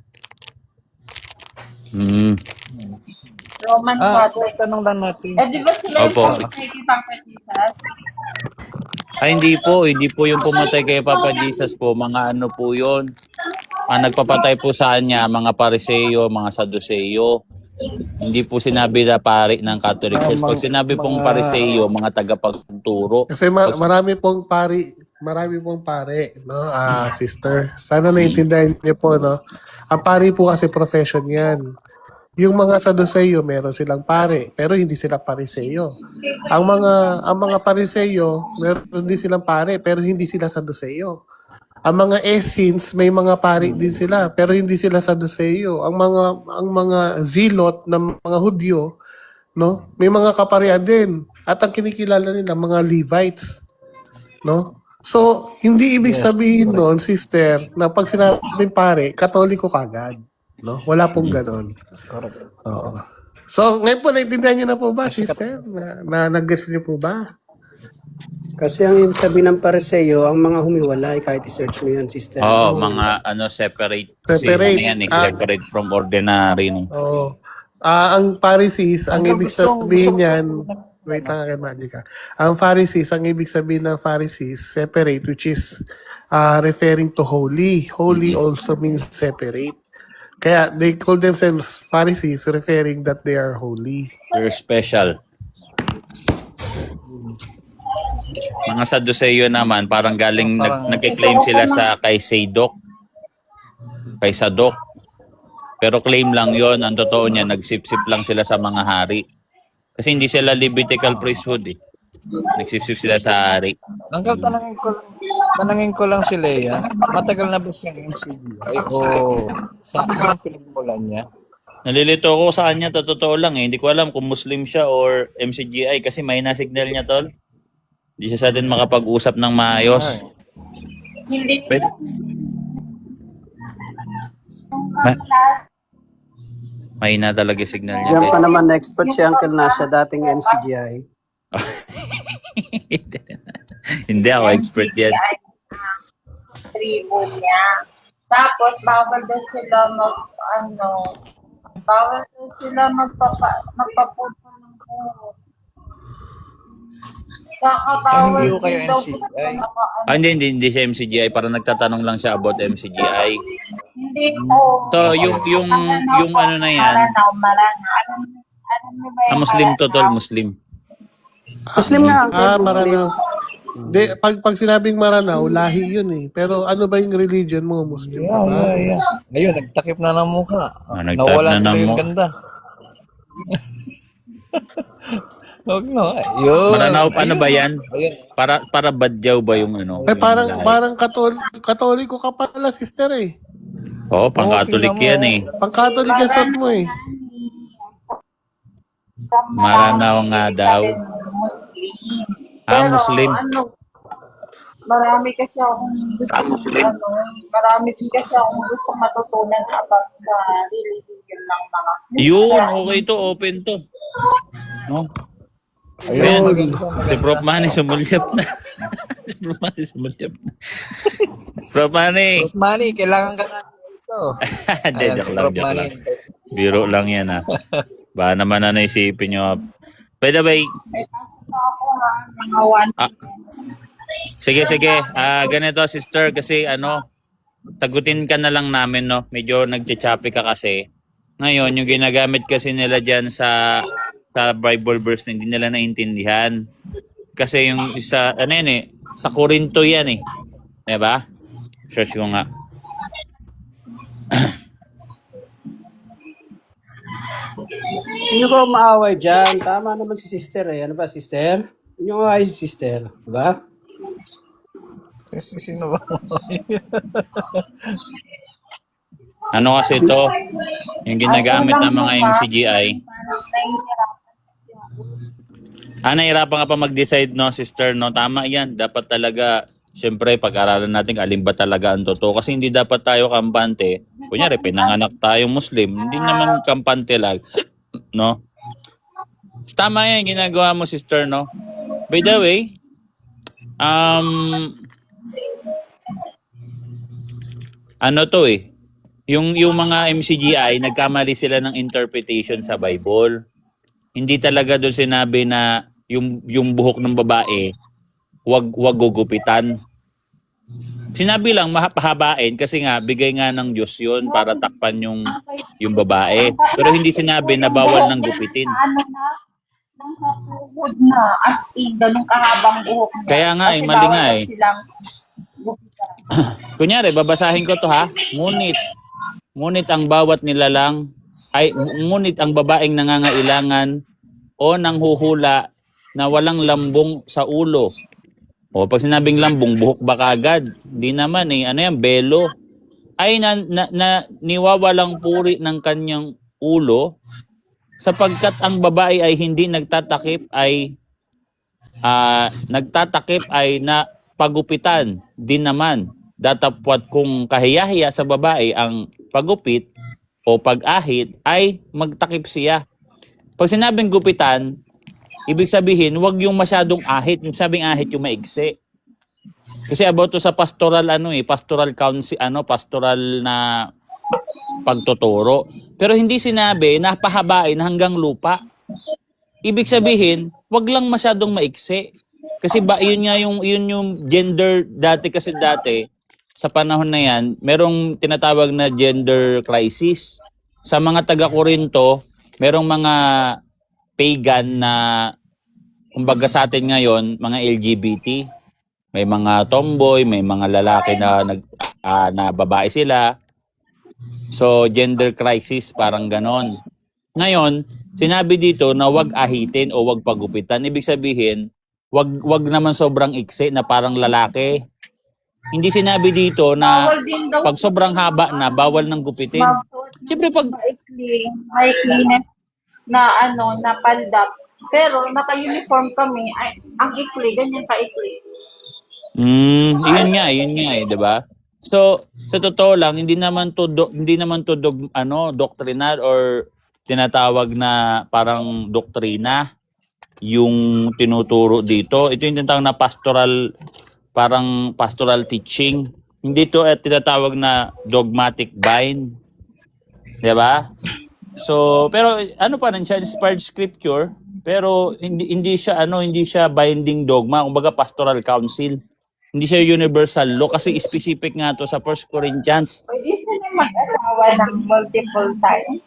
Roman Catholic. Tanong lang natin. Di ba sila Opo. yung kay Papa Jesus? Hindi po yung pumatay kay Papa Jesus po, mga po yun. Ang nagpapatay po sa kanya, mga Pariseo, mga Saduceo. Hindi po sinabi na pari ng Catholic Church. Pag sinabi pong Pariseo, mga tagapagturo. Kasi marami pong pare, no, sister. Sana naiintindihan niyo po, no. Ang pari po kasi profession 'yan. Yung mga Saduceo, meron silang pare, pero hindi sila Pariseo. Ang mga Pariseo, meron din silang pare, pero hindi sila Saduceo. Ang mga Essenes, may mga pari din sila, pero hindi sila Saduceo. Ang mga Zilot ng mga Hudyo, no, may mga kaparian din. At ang kinikilala nila mga Levites, no? So, hindi ibig sabihin noon, sister, na pag sinabing pare, Katoliko kagad, no? Wala pong ganon. Oo. So, ngayon po, naintindihan niyo na po ba, sister? Na nag-guess niyo po ba? Kasi ang ibig sabihin ng Pariseo, ang mga humiwalay, kahit i-search mo yan, sister. Mga separate. Kasi Separate. Separate from ordinary. No? Oo. Ang Pharisees, ang ibig sabihin niyan, wait lang kay Magica. Ang Pharisees, ang ibig sabihin ng Pharisees, separate, which is referring to holy. Holy also means separate. Kaya they call themselves Pharisees, referring that they are holy. They're special. Mga Saduceo naman, parang galing nagke-claim sila sa kay Sadok. Kay Sadok. Pero claim lang yon. Ang totoo niya, nagsipsip lang sila sa mga hari. Kasi hindi sila Levitical priesthood eh. Nagsipsip sila sa hari. Uncle, tanangin ko lang si Leia. Matagal na ba siyang MCGI o saan pinagmulan niya? Nalilito ko sa kanya, totoo lang eh. Hindi ko alam kung Muslim siya or MCGI kasi may na-signal niya tol. Hindi siya sa atin makapag-usap ng maayos. Hindi. Pwede. May na talaga yung signal niya. Diyan pa naman na-expert si Uncle Nasha, dating MCGI. Hindi ako expert yan. MCGI tribo niya. Tapos, bawal daw sila bawal daw sila magpaputol ng buhok. Saka bawal hindi ko kayo din daw MCGI. po na naka- Hindi siya MCGI. Parang nagtatanong lang siya about MCGI. Hindi po. So, yung ano na yan, Maranaw. Alam niyo ba yung Muslim to, tol, Maranaw? Muslim. Muslim nga, Uncle. Muslim. Maranao. De, pag sinabing Maranao, lahi yun eh. Pero ano ba yung religion mo? Muslim ka ba? Yeah. Ayun, nagtakip na ng mukha. Nagtakip Nawala na tuloy ng yung mukha. ganda. Huwag no. Ayun. Maranao, ano ba yan? Ayun. Para badyaw ba yung ano? Eh yung lahi? parang katoliko ka pala, sister eh. Oo, pang-Catholic Oo, tingnan yan eh. mo. Pang-Catholic ang suot mo eh. Maranaw nga daw. Muslim. Ah, Muslim. Marami kasi akong marami din kasi akong gusto matutunan about sa religion ng mga Yun, Christians. okay to, open to. No? Ayun. Ayan, si Prof. Manny sumulyap na. Si Prof. Manny sumulyap na. Prof. Manny. Manny, kailangan ka na dito. Hindi, Ayan, joke si lang, Prof. joke Manny. lang. Biro lang yan ha. Baka naman na naisipin nyo. By the way, May pasok pa ako ha, mga one. sige. Ganito sister, kasi sagutin ka na lang namin, no? Medyo nagchachapi ka kasi. Ngayon, yung ginagamit kasi nila dyan sa Bible verse na hindi nila naintindihan. Kasi yung sa sa Korinto yan eh. Diba? Search ko nga. Hindi ko maaway dyan. Tama naman si sister eh. Ano ba, sister? Hindi ko maaway si sister. Diba? Sino ba? Ano kasi ito? Yung ginagamit ng mga MCGI. Nahirapan ka pa mag-decide, no, sister, no? Tama yan. Dapat talaga, syempre, pag-aralan natin alin ba talaga ang totoo. Kasi hindi dapat tayo kampante. Kunyari, pinanganak tayong Muslim. Hindi naman kampante lang. No? Tama yan, ginagawa mo, sister, no? By the way, ano to eh, yung mga MCGI, nagkamali sila ng interpretation sa Bible. Hindi talaga doon sinabi na yung buhok ng babae, wag gugupitan. Sinabi lang mapahabain kasi nga bigay nga ng Diyos 'yun para takpan yung babae. Pero hindi sinabi na bawal nang gupitin. Nasa tuhod na, as in, ganun kahabang buhok niya. Kaya nga Kasi mali bawal nga daw eh. silang gupitan. Kunyari, babasahin ko to ha. Ngunit ang bawat nilalang ngunit ang babaeng nangangailangan o nanghuhula na walang lambong sa ulo. O pag sinabing lambong, buhok ba kagad? Di naman eh. Ano yan? Belo. Ay niwawalang puri ng kanyang ulo sapagkat ang babae ay hindi nagtatakip ay na pagupitan din naman. Datapwat kung kahiyahiya sa babae ang pagupit o pag-ahit ay magtakip siya. Pag sinabing gupitan, ibig sabihin, wag yung masyadong ahit. Yung sabing ahit, yung maigsi. Kasi about to sa pastoral pastoral council, pastoral na pagtuturo. Pero hindi sinabi na pahabain hanggang lupa. Ibig sabihin, wag lang masyadong maigsi. Kasi yun yung gender dati sa panahon na yan, merong tinatawag na gender crisis. Sa mga taga-Korinto, merong mga pagan na kumbaga sa atin ngayon, mga LGBT. May mga tomboy, may mga lalaki na babae sila. So, gender crisis, parang ganon. Ngayon, sinabi dito na wag ahitin o wag pagupitan. Ibig sabihin, wag naman sobrang iksi na parang lalaki. Hindi sinabi dito na Bawal din daw pag sobrang haba na, bawal nang gupitin. magsuot ng Siyempre pag maiklinis na na palda. Pero naka-uniform kami, ay, ang ikli, ganyan ka-ikli. yun nga eh, 'di ba? So, sa totoo lang, hindi naman to doctrinal or tinatawag na parang doktrina yung tinuturo dito. Ito yung tinatawag na pastoral teaching. Hindi to tinatawag na dogmatic bind. 'Di ba? So, pero ano pa rin siya, inspired scripture, pero hindi siya hindi siya binding dogma, kumbaga pastoral council. Hindi siya universal law kasi specific nga to sa 1 Corinthians. Pwede sila mag-asawa ng multiple times.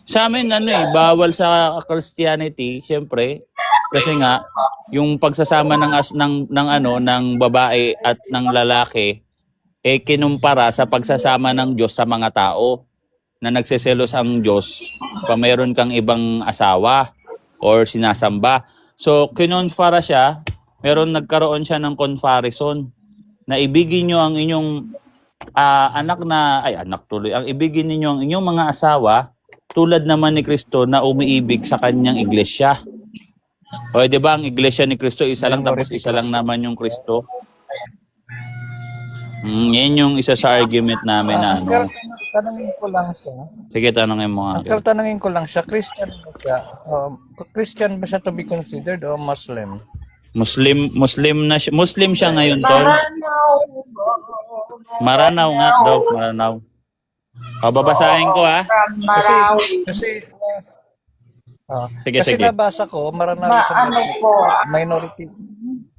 Sa amin bawal sa Christianity, syempre, kasi nga yung pagsasama ng babae at ng lalaki kinumpara sa pagsasama ng Diyos sa mga tao na nagseselos ang Diyos pa mayroon kang ibang asawa or sinasamba. So, kinonfara siya, nagkaroon siya ng comparison na ibigin nyo ang inyong ang ibigin ninyo ang inyong mga asawa tulad naman ni Kristo na umiibig sa kanyang iglesia. O, di ba ang iglesia ni Kristo, isa lang tapos isa lang naman yung Kristo. Yan yung isa sa argument namin na Uncle, tanungin ko lang siya. Sige, tanongin mo nga. Uncle, tanungin ko lang siya. Christian ba siya? Christian ba siya to be considered o Muslim? Muslim na siya. Muslim siya ngayon, tol. Maranaw nga daw, Maranaw. O, babasahin ko ha. Kasi Sige. nabasa ko, Maranaw sa minority.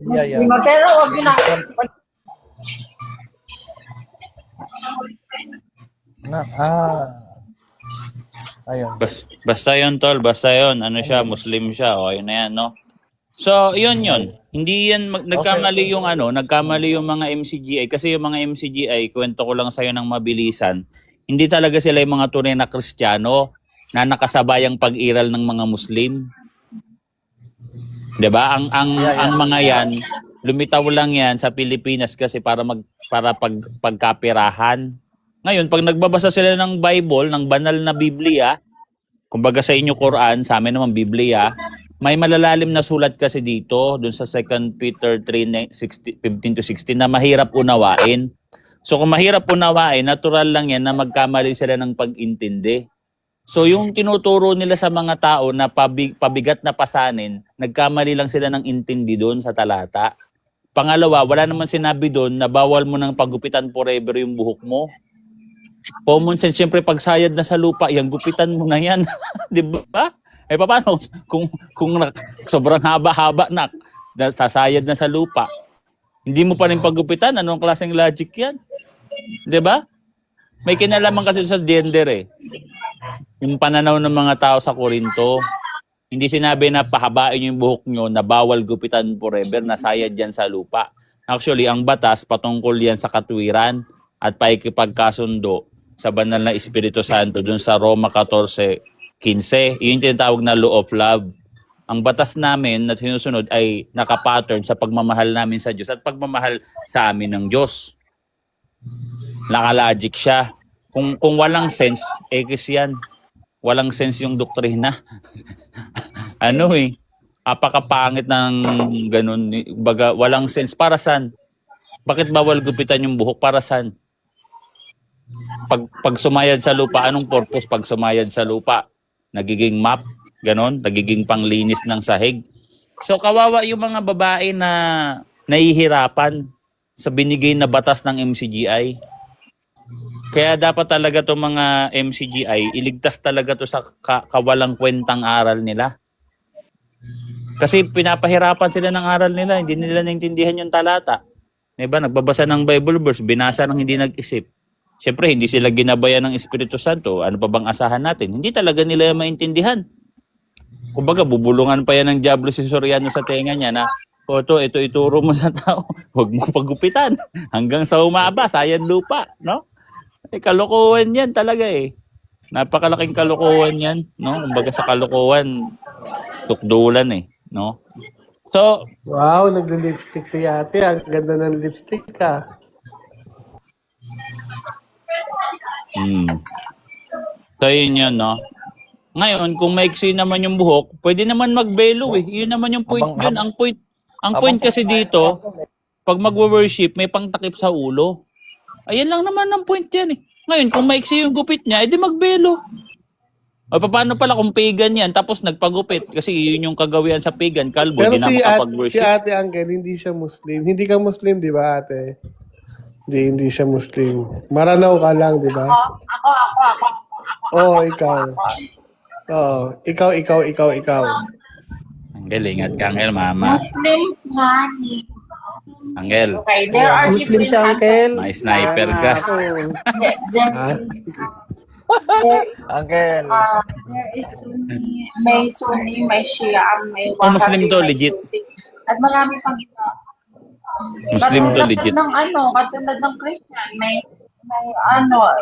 Yeah. Pero wag yun na. Ayun. Basta yun, tol. Basta yun. Ano siya, Muslim siya. O, yun na yan, no? So, yun. Hindi yan, nagkamali yung nagkamali yung mga MCGI. Kasi yung mga MCGI, kwento ko lang sa'yo ng mabilisan, hindi talaga sila yung mga tunay na Kristiyano na nakasabayang pag-iral ng mga Muslim. 'Di ba? Ang mga yan, lumitaw lang yan sa Pilipinas kasi para pagkapirahan. Ngayon, pag nagbabasa sila ng Bible, ng banal na Biblia, kumbaga sa inyo Quran, sa amin naman Biblia, may malalalim na sulat kasi dito, dun sa 2 Peter 3:15-16 na mahirap unawain. So kung mahirap unawain, natural lang yan na magkamali sila ng pag-intindi. So yung tinuturo nila sa mga tao na pabigat na pasanin, nagkamali lang sila ng intindi doon sa talata. Pangalawa, wala naman sinabi doon na bawal mo ng pagupitan forever yung buhok mo. Common sense, siyempre pagsayad na sa lupa, yung gupitan mo na yan. Di ba? Paano? Kung sobrang haba-haba na, sasayad na sa lupa, hindi mo pa rin pagupitan, anong klaseng logic yan? Di ba? May kinalaman kasi sa gender Yung pananaw ng mga tao sa Korinto, hindi sinabi na pahabain yung buhok nyo na bawal gupitan forever, nasayad yan sa lupa. Actually, ang batas patungkol yan sa katwiran at paikipagkasundo sa banal na Espiritu Santo dun sa Roma 14:15. Yun yung tinatawag na law of love. Ang batas namin na sinusunod ay nakapattern sa pagmamahal namin sa Diyos at pagmamahal sa amin ng Diyos. Naka-logic siya. Kung walang sense, X yan. Walang sense yung doktrina. Apakapangit ng ganun. Baga, walang sense. Para saan? Bakit bawal gupitan yung buhok? Para saan? Pag sumayad sa lupa, anong purpose pag sumayad sa lupa? Nagiging map? Ganon? Nagiging panglinis ng sahig? So, kawawa yung mga babae na nahihirapan sa binigay na batas ng MCGI. Kaya dapat talaga itong mga MCGI, iligtas talaga to sa kawalang kwentang aral nila. Kasi pinapahirapan sila ng aral nila, hindi nila naintindihan yung talata. Diba? Nagbabasa ng Bible verse, binasa ng hindi nag-isip. Siyempre, hindi sila ginabayan ng Espiritu Santo. Ano pa bang asahan natin? Hindi talaga nila maintindihan. Kumbaga, bubulungan pa yan ng Diablo si Soriano sa tenga niya na, ito ituro mo sa tao. Huwag mo pagupitan. Hanggang sa umaba, sayang lupa. No? Kalokohan yan talaga Napakalaking kalokohan yan. No? Kumbaga sa kalokohan, tukdulan No? So, Wow, nagli-lipstick si ate. Ang ganda ng lipstick ka. So yun, no? Ngayon, kung maiksi naman yung buhok, pwede naman magbelo Yun naman yung point yun. Ang point kasi dito, pag magwo-worship, may pangtakip sa ulo. Ayan lang naman ang point yan Ngayon, kung maiksi yung gupit niya, edi magbelo. O paano pala kung pagan yan, tapos nagpagupit? Kasi yun yung kagawian sa pagan, kalbo, Pero di na si makapag-worship. ate Angel, hindi siya Muslim. Hindi ka Muslim, di ba ate? Hindi siya Muslim. Maranaw ka lang, di ba? Ako. Oo, ikaw. Ikaw. Angel, ingat ka, Angel, mama. Muslim nani. Angel, Okay, there are Muslim different siya, Uncle. may sniper Kaya ka. nga ako. there, Ha? Uncle. there is Sunni, may Shia, may Oh, Muslim Wahhabi, to, may legit. Sufi. At marami pang iba. Muslim to, legit. Katulad ng Christian, may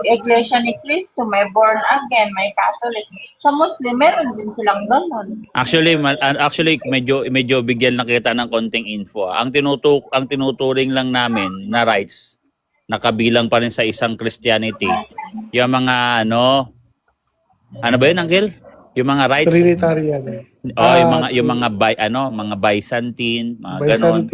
Iglesia ni Cristo, may born again, may Catholic. Sa Muslim, meron din silang ganun. Actually medyo bigyan lang kita ng konting info. Ang tinuturing lang namin na rights nakabilang pa rin sa isang Christianity. Yung mga ano ba yun, Uncle? Yung mga rights. Trinitarian. Mga Byzantine, mga ganon.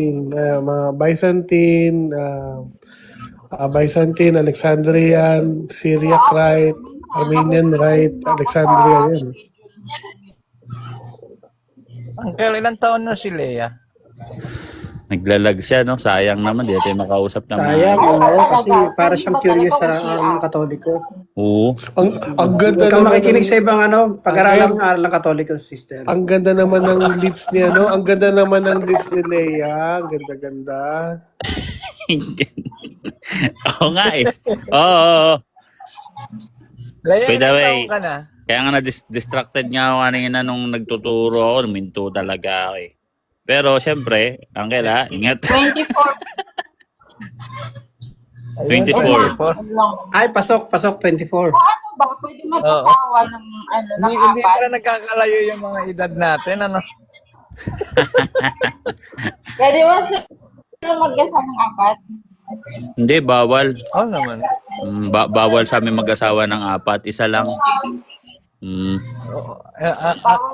Byzantine, Alexandrian, Syriac Rite, Armenian Rite, Alexandria yun. Uncle, ilang taon na si Leia? Naglalag siya, no? Sayang naman, di tayo makausap ng Sayang, kasi para siyang Saan ba curious talaga sa siya? Katoliko. Oo. Ang ganda Huwag kang naman makikinig ng, sa ibang pag-aralan ng Katoliko, sister. ang ganda naman ng lips niya, no? Ang ganda naman ng lips ni Leia. Ang ganda-ganda. Oo nga eh. Oo. Leia, By the ilang way, taon ka na? Kaya nga distracted nga ako kanina nung nagtuturo ako, minto talaga ako eh. Pero syempre, Angel ha, ingat. 24. Ayun, 24. Ay, pasok, 24. Ano ba? Pwede magkasawa ng Hindi apat. pala nagkakalayo yung mga edad natin, ano? Pwede ba sila mag-asawa ng apat? Hindi, bawal. Oo naman. Bawal sa amin mag-asawa ng 4, isa lang.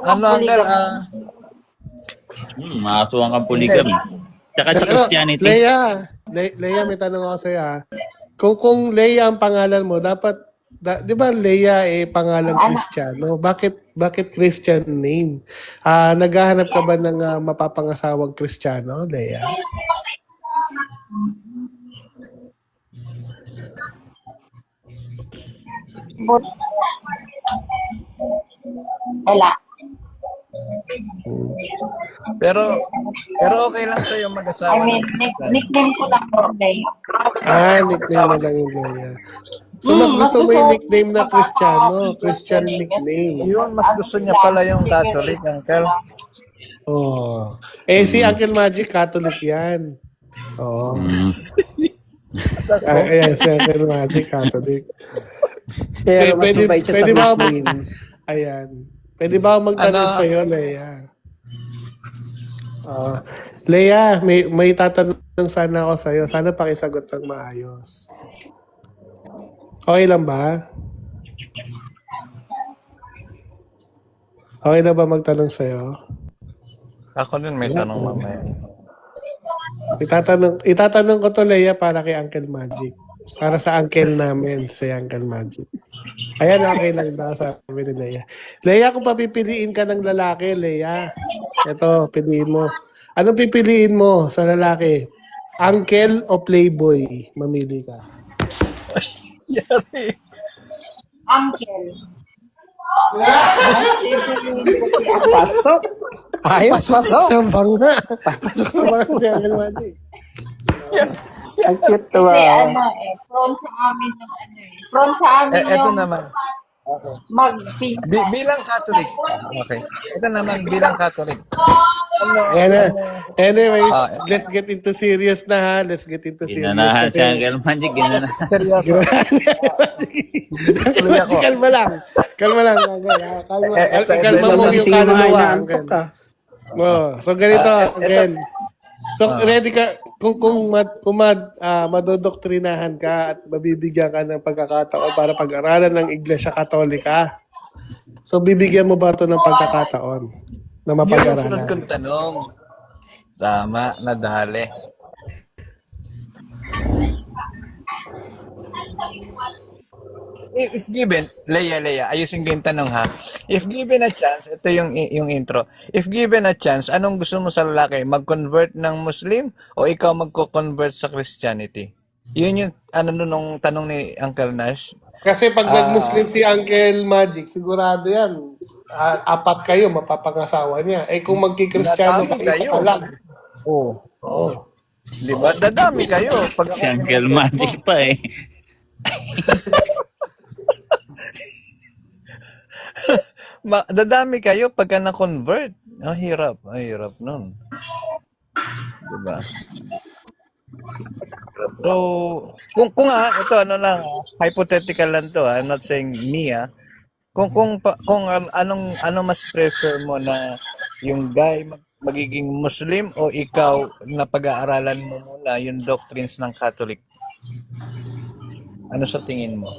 Ano, Uncle? Makasuhan kang polygamy. Tsaka sa Christianity. Leia, may tanong ako sa'yo ha. Kung Leia ang pangalan mo, dapat, di ba Leia pangalan Kristiyano? Bakit Christian name? Naghahanap ka ba ng mapapangasawang Kristiyano, Leia? Wala. Pero okay lang sa'yo mag-asawa. I mean, nickname ko lang po, Leo. Nickname na lang yung Leia. So, mas gusto mo yung nickname na Kristiyano, Christian nickname. Yun, mas gusto niya pala yung Catholic, Uncle. Oh. Si Uncle Magic, Catholic yan. Oo. Ayan, si Uncle Magic, Catholic. Pero mas mabait siya sa Muslim. Ayan. Pwede ba ako magtanong sa'yo, Leia? Leia, may tatanong sana ako sa'yo. Sana pakisagot ng maayos. Okay lang ba? Okay lang ba magtanong sa'yo? Ako din may tanong mamaya. Itatanong ko to, Leia, para kay Uncle Magic. Para sa uncle namin, si Uncle Magic. Ayan, okay lang daw sabi ni Leia. Leia, kung papipiliin ka ng lalaki, Leia, ito, piliin mo. Anong pipiliin mo sa lalaki? Uncle o playboy? Mamili ka. Yari. Uncle. Pasok. Ayos, pasok. Sa banga. Pasok sa banga si Uncle Magic. Ang cute to Kasi prone sa amin yung prone sa amin Eto yung naman. Okay. magpinsan. Bilang Catholic. Okay. Ito naman bilang Catholic. Anyways, let's get into serious na ha. Let's get into serious. Ginanahan si Uncle Magic, ginanahan. Seryoso. Tuloy ako. Kalma lang. Kalma lang. Kalma mo yung Sige mga kaluluwa. inaantok ka. So ganito, again. So ready ka kung madodoktrinahan ka at mabibigyan ka ng pagkakataon para pag-aralan ng Iglesia Katolika. So bibigyan mo ba ito ng pagkakataon na Yun ang sunod mapag-aralan? kong tanong. Tama, nadali. If given, Leia, ayusin ko yung tanong ha. If given a chance, ito yung intro. If given a chance, anong gusto mo sa lalaki? Mag-convert ng Muslim o ikaw magko-convert sa Christianity? Yun yung ano nun, nung tanong ni Uncle Nash. Kasi pag Ah, nag-Muslim si Uncle Magic, sigurado yan. Apat kayo, mapapangasawa niya. Eh kung magkikristyano ka, Dadami isa kayo. ka lang. Oh, Oo. di ba? Dadami kayo. Pag Si ako Uncle kinonvert mo, Magic pa eh. dadami kayo pagka na-convert. Ang hirap nun. Di ba? So, kung ito ano lang, hypothetical lang to, I'm not saying me anong mas prefer mo na yung guy magiging Muslim o ikaw na pag-aaralan mo muna yung doctrines ng Catholic? Ano sa tingin mo?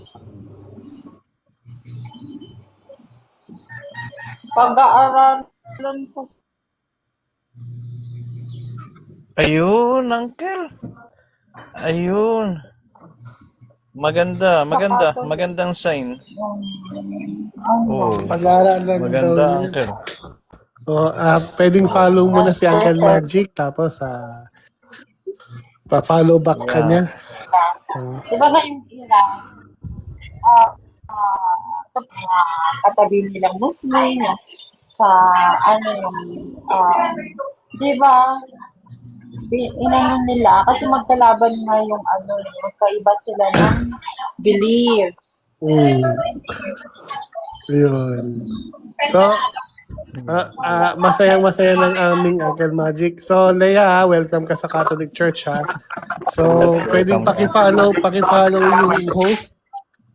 Pag-aaralan ko Ayun, uncle. Ayun. Magandang sign. Oh, Pag-aaralan daw maganda, niya. uncle. So, pwedeng follow mo na si Uncle Magic, tapos pa-follow back ka Yeah. niya. di ba sa yung ilan, sa mga katabi nilang Muslim, sa ano yung, di ba, inano nila, kasi magkalaban nga yung ano, magkaiba sila ng beliefs. Yun. So, masayang-masaya ng aming Uncle Magic. So, Leia, welcome ka sa Catholic Church, ha? So, pwedeng Welcome. paki-follow yung host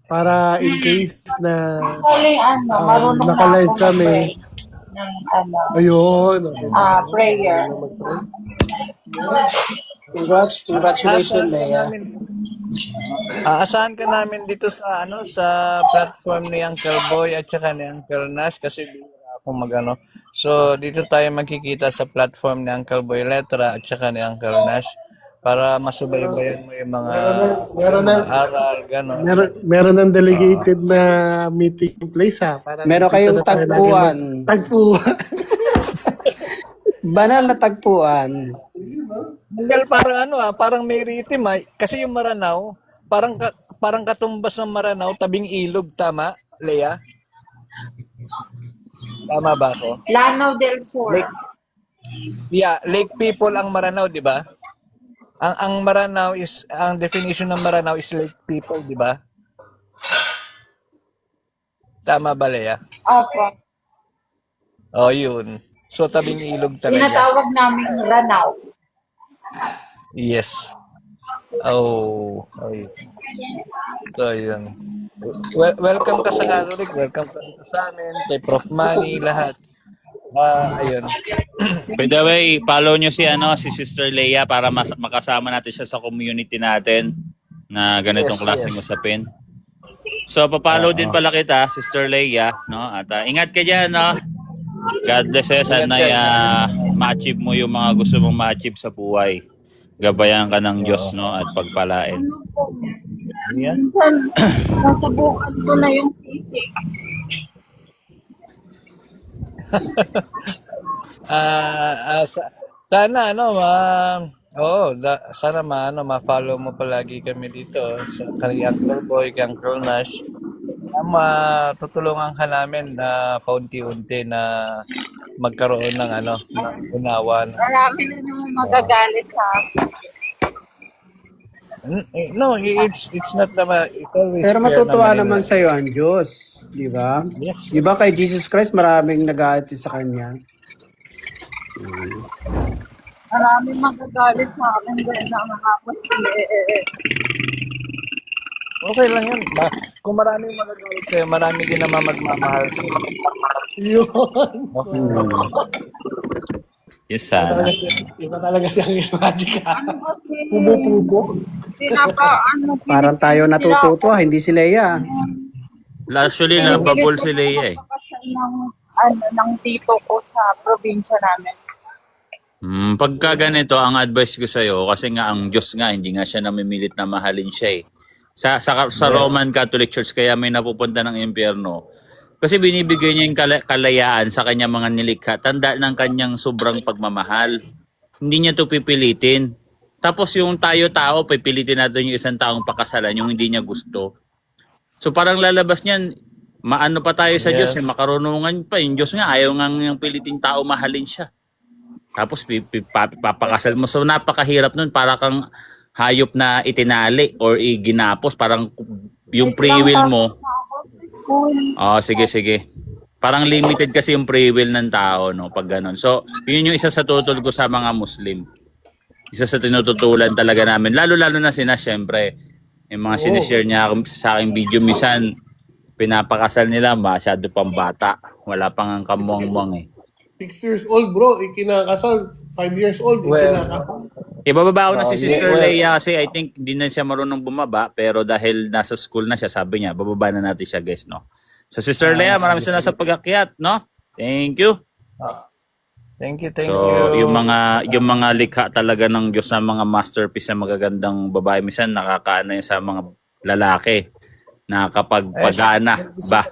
para in case na Actually, marunong na naka-live ako kami. mag-pray ng Ayun. prayer. Congratulations, Leia. Aasahan ka namin dito sa sa platform ni Uncle Boy at saka ni Uncle Nash kasi bihira akong magano. So dito tayo magkikita sa platform ni Uncle Boy Letra at saka ni Uncle Nash para masubaybayan mo yung Meron mga na aral, gano'n. meron ng delegated na meeting place, ha? Para Meron dito kayong na tayo lagi tagpuan. Tagpuan. Banal na tagpuan. Uncle, parang parang may rhythm kasi yung Maranao, parang katumbas ng Maranao, tabing ilog, tama, Leia? Tama ba ako? Lanao del Sur. Lake people ang Maranao, di ba? Ang Maranao is, ang definition ng Maranao is lake people, di ba? Tama ba, Leia? Opo. Oh, yun. So, tabing ilog talaga. Tinatawag namin Ranao. Yes. Oh, okay. So, yun. Welcome ka sa Catholic. Welcome ka dito sa amin. Kay Prof. Manny, lahat. Ayun. By the way, follow nyo si Sister Leia para makasama natin siya sa community natin na ganitong Yes, klaseng yes. usapin. So, papalo din pala kita, Sister Leia, no? At ingat ka diyan, no? God bless you. Sana ma-achieve mo yung mga gusto mong ma-achieve sa buhay. Gabayan ka ng Diyos, no? At pagpalain. Yan. Minsan, nasubukan ko na yung sisig. Sana sana ma-follow mo palagi kami dito sa kay Uncle Boy, kay Uncle Nash. Matutulungan ka namin na paunti-unti na magkaroon ng ng unawa. Marami na naman magagalit sa akin. No, it's not naman, it's always Pero fair matutuwa naman naman sa iyo ang Diyos, di ba? Yes. Di ba kay Jesus Christ maraming nag-aatit sa kanya? Marami magagalit sa akin dahil na mga Okay lang yan. Kung maraming magagalit sa'yo, marami din naman magmamahal sa'yo. Yun. Okay. Yes, sana. Iba talaga si Uncle Magic, ha? kasi Pupo-pupo. Parang tayo natututo, hindi si Leia. Actually, nababol si Leia eh. ng tito ko sa probinsya namin. Pagka ganito, ang advice ko sa'yo, kasi nga ang Diyos nga, hindi nga siya namimilit na mahalin siya eh. Sa Roman Catholic Church, kaya may napupunta ng impyerno. Kasi binibigay niya yung kalayaan sa kanya mga nilikha. Tanda ng kanyang sobrang pagmamahal. Hindi niya to pipilitin. Tapos yung tayo-tao, pipilitin natin yung isang taong pakasalan, yung hindi niya gusto. So parang lalabas niyan, maano pa tayo sa Diyos, Yes. makarunungan pa. Yung Diyos nga, ayaw nga yung piliting tao mahalin siya. Tapos papakasal mo. So napakahirap nun, para kang hayop na itinali or iginapos. Parang yung free will mo. School. Oh, sige. Parang limited kasi yung free will ng tao, no, pag ganun. So, yun yung isa sa tutol ko sa mga Muslim. Isa sa tinututulan talaga namin. Lalo-lalo na sina, syempre, yung mga sinishare niya sa aking video, minsan, pinapakasal nila, masyado pang bata. Wala pang ang kamuang-muang eh. 6 years old, bro. Ikinakasal. 5 years old, ikinakasal. Ibababa ko na si Oh, Sister well- Leia kasi I think hindi na siya marunong bumaba, pero dahil nasa school na siya, sabi niya, bababa na natin siya, guys, no? So, Sister Leia, maraming salamat sa pag-akyat, no? Thank you. Thank you. So, yung mga likha talaga ng Diyos na mga masterpiece na magagandang babae, minsan nakakaano yun sa mga lalaki na kapag pagana ba,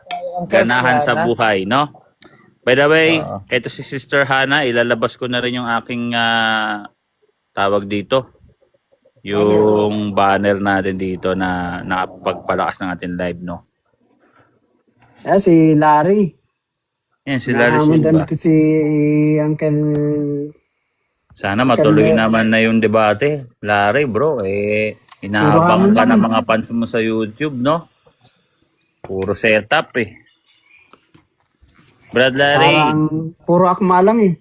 ganahan sa buhay, no? By the way, ito si Sister Hana, ilalabas ko na rin yung aking tawag dito. Yung banner natin dito na nakapagpalakas ng ating live, no? Si Larry. Yan, si Larry Nahamundan Silva. ko si Uncle. Sana matuloy naman na yung debate. Larry, bro, inaabang ka ng mga fans mo sa YouTube, no? Puro setup eh. Brad Larry. Parang puro akma lang eh.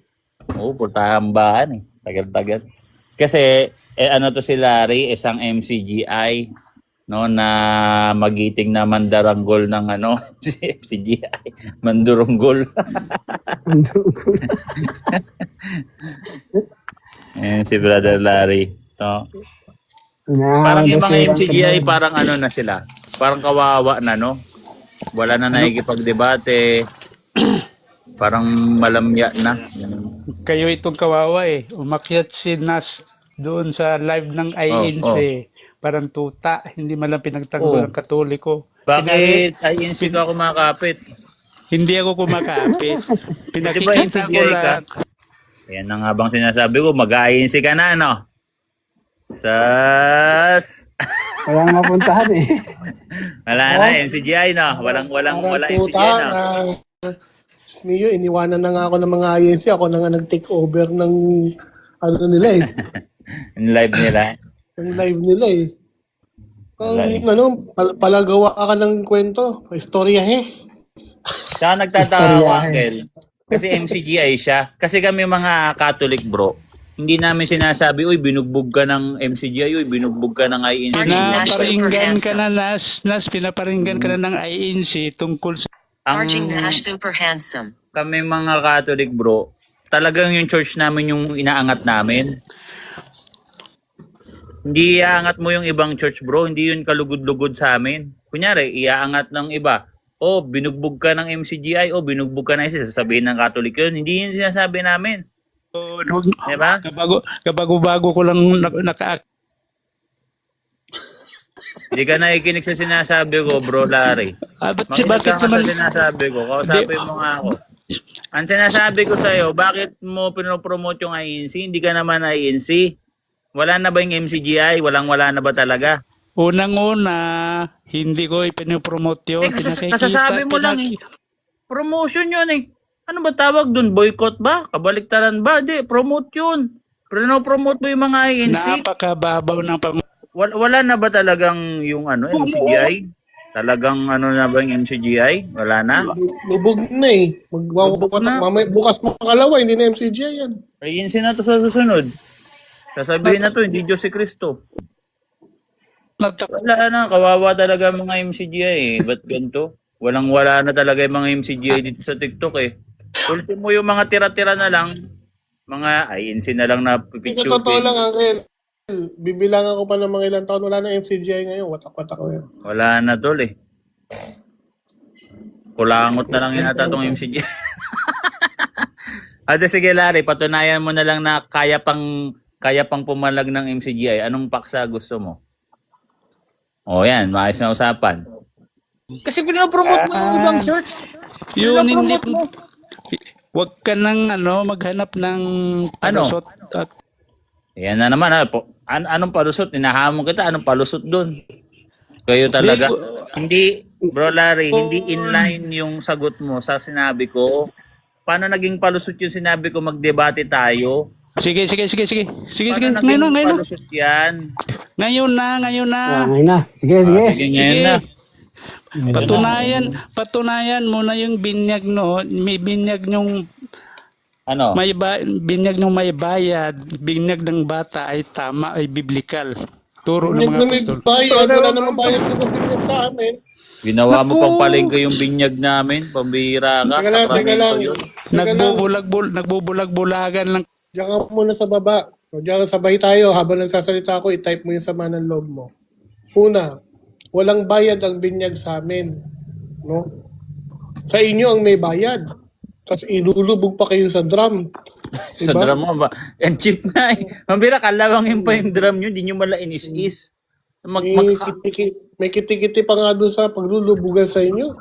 Oo, puro tambahan eh. Tagal-tagal. Kasi, ano to si Larry, isang MCGI, no, na magiting na mandaranggol ng ano, MCGI, manduranggol. Ayan si Brother Larry. No? Parang yung mga MCGI, parang ano na sila. Parang kawawa na, no? Wala na nakikipagdebate. Parang malamya na. Kayo itong kawawa eh. Umakyat si Nas doon sa live ng INC. Parang tuta. Hindi man lang pinagtanggol ng Katoliko. Bakit INC ka kumakapit? Hindi ako kumakapit. Pinakikita ko NCGI ka? lang. Yan na nga bang sinasabi ko, mag-INC ka na, no? Sas! Walang mapuntahan eh. Wala na, MCGI, no? Wala MCGI, no? Mio, iniwanan na nga ako ng mga INC. Ako na nga nag-take over ng ano nila eh. Yung live nila. Yung live nila eh. Kung ano, palagawa ka ng kwento, istorya eh. Saka nagtatawa ako, Uncle. Kasi MCGI siya. Kasi kami mga Catholic, bro, hindi namin sinasabi, uy, binugbog ka ng MCGI, uy, binugbog ka ng INC. Naparinggan ka na, Nas, pinaparinggan ka na ng INC tungkol sa Arjing Nash super handsome. Kami mga Catholic, bro, talagang yung church namin yung inaangat namin. Hindi iaangat mo yung ibang church, bro. Hindi yun kalugod-lugod sa amin. Kunyari, iaangat ng iba. Oh, binugbog ka ng MCGI. Oh, binugbog ka na isa. Sasabihin ng Catholic yun. Hindi yun sinasabi namin. Diba? kabago-bago ko lang naka Hindi ka nakikinig sa sinasabi ko, bro, Larry. bakit Bakit ka naman sa sinasabi ko? Kausapin mo nga ako. Ang sinasabi ko sa'yo, bakit mo pinopromote yung INC? Hindi ka naman INC. Wala na ba yung MCGI? Walang-wala na ba talaga? unang-una hindi ko ipinopromote yun. Kasasabi mo lang eh. Promotion yun eh. Ano ba tawag dun? Boycott ba? Kabaliktaran ba? Di, promote yun. Promote mo yung mga INC. Napakababaw ng Wala na ba talagang yung ano, MCGI? Talagang ano na ba yung MCGI? Wala na? Lubog na eh. Lubog na. Bukas makalawa, hindi na MCGI yan. INC na to sa susunod. Sasabihin na to, hindi Diyos si Kristo. Wala na, kawawa talaga mga MCGI eh. Ba't ganito? Walang-wala na talaga yung mga MCGI dito sa TikTok eh. Ultimo yung mga tira-tira na lang, mga INC na lang na picture. Sa totoo lang, Uncle. Bibilangan ko pa ng mga ilang taon. Wala na MCGI ngayon. Watak-watak ko yan. Wala na tol eh. Kulangot na lang yata itong MCGI. Ate sige Larry, patunayan mo na lang na kaya pang pumalag ng MCGI. Anong paksa gusto mo? O yan, maayos na usapan. Kasi pinopromote mo yung ibang church. yun hindi Pinopromote mo. wag ka nang maghanap ng Ano? palusot at Yan na naman ha. Anong palusot? Tinahamon kita, anong palusot doon? Kayo talaga. Hindi, bro Larry, hindi inline yung sagot mo sa sinabi ko. Paano naging palusot yung sinabi ko magdebate tayo? Sige. Paano Ngayon naging na. palusot yan? Ngayon na. Ngayon na. Sige. Sige, ngayon na. Patunayan mo na yung binyag no, may binyag yung Ano? binyag ng may bayad, binyag ng bata ay tama, ay biblical. Turo ng Binyag mga na may apostol. bayad, wala namang bayad na binyag sa amin. Ginawa mo Naku! pang palengke yung binyag namin. Pambihira ka. Teka lang. Sakramento yun. Nagbubulag-bulagan lang. Diyan ka muna sa baba. O, diyan sabay tayo. Habang nagsasalita ako, i-type mo yung sama ng loob mo. Una, walang bayad ang binyag sa amin. No? Sa inyo ang may bayad. Tapos ilulubog pa kayo sa drum. Sa Diba? drum mo ba? And cheap na eh. Mambira, kalawangin pa yung drum nyo. Di nyo mala inis-is. May kiti-kiti pa nga doon sa paglulubugan sa inyo.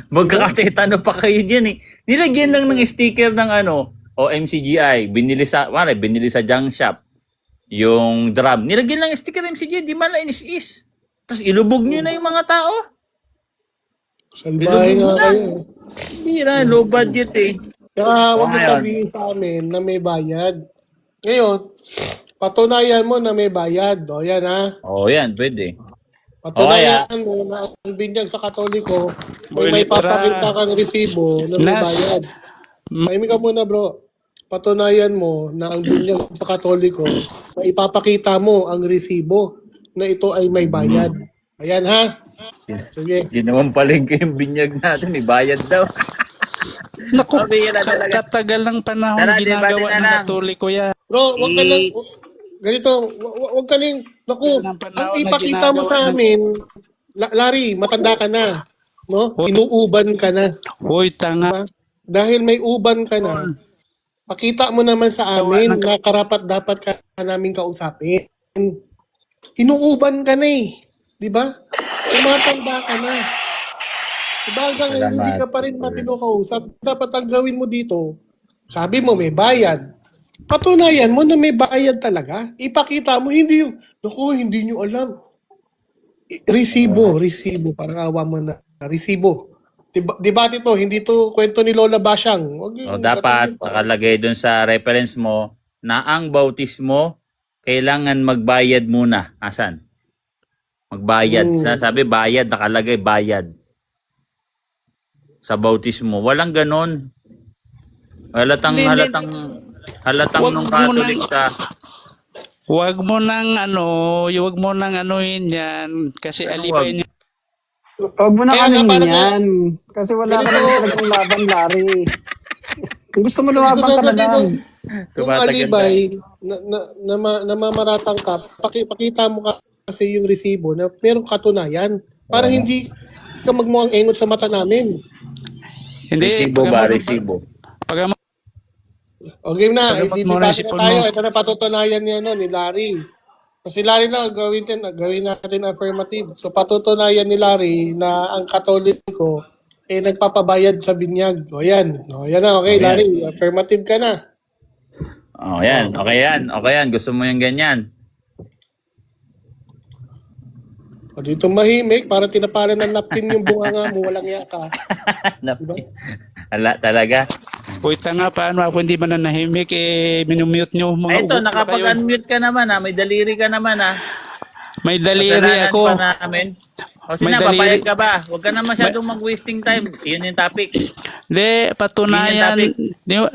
Magkakatetano pa kayo dyan eh. Nilagyan lang ng sticker ng o MCGI. Binili sa junk shop. Yung drum. Nilagyan lang yung sticker MCGI. Di mala inis-is. Tapos ilubog nyo na yung mga tao. Salbahe nga kayo. Mira, low budget eh. Kaya huwag mo Ngayon. sabihin sa amin na may bayad. Ngayon, patunayan mo na may bayad. O yan ha. Oh, yan. Pwede. Patunayan mo na ang binyag sa Katoliko may papakita kang resibo na may bayad. Mahimik ka muna bro. Patunayan mo na ang binyag sa Katoliko may ipapakita mo ang resibo na ito ay may bayad. Ayan ha. Sige. Ginawang palengke yung binyag natin. May bayad daw. Naku, Pambihira talaga. katagal ng panahon Tara, ginagawa debate na ng lang. Katoliko yan. Bro, wag ka lang. Ganito, wag ka lang. Naku, ang ipakita mo sa amin, Larry, matanda ka na. No? Inuuban ka na. Hoy, tanga. Dahil may uban ka na, pakita mo naman sa amin na karapat dapat ka namin kausapin. Inuuban ka na eh. Di ba? Tumatanda ka na. Diba hanggang ngayon, hindi ka pa rin matino kausap. Dapat ang gawin mo dito, sabi mo may bayad. Patunayan mo na may bayad talaga. Ipakita mo, hindi yung, naku, hindi nyo alam. Resibo. Parang awa mo na. Resibo. Diba ito, hindi to kwento ni Lola Basyang. O dapat nakalagay dun sa reference mo na ang bautismo kailangan magbayad muna. Asan? Magbayad. Sabi bayad, nakalagay bayad. Sa bautismo. Walang ganon. Halatang nung Catholic ka. Huwag mo nang anuhin yan kasi alibay niya. Huwag mo na Kaya nga, kanin parang- yan. Kasi wala ka Ganito. naman talagang laban, Larry. Kung gusto mo lumaban ka na lang. Kung Tumatagal alibay, namamaratang ka, pakita mo kasi yung resibo na merong katunayan. Para hindi ka magmukhang engot sa mata namin. Hindi. Resibo ba? Resibo. Pag O game na, Pagdapat hindi mo na na sipon tayo. mo. Ito na patutunayan niya ni Larry. Kasi Larry na, gawin natin affirmative. So patutunayan ni Larry na ang Katoliko nagpapabayad sa binyag. O yan. O yan na, okay O, yan. Larry, affirmative ka na. Oh, yan. Okay yan. Gusto mo yung ganyan. O dito mahimik, para tinapalan ng napkin yung bunganga mo, walang yaka. Ala, talaga. Hoy, tanga, paano ako hindi man nanahimik, minumute nyo mga Ay, ito, ugot na kayo. nakapag-unmute ka naman ha. May daliri ka naman ha. May daliri Kasalanan ako. pa namin. O sige May na, daliri. papayag ka ba? Huwag ka na masyadong mag-wasting time. Yun yung topic. Hindi, patunayan, Yun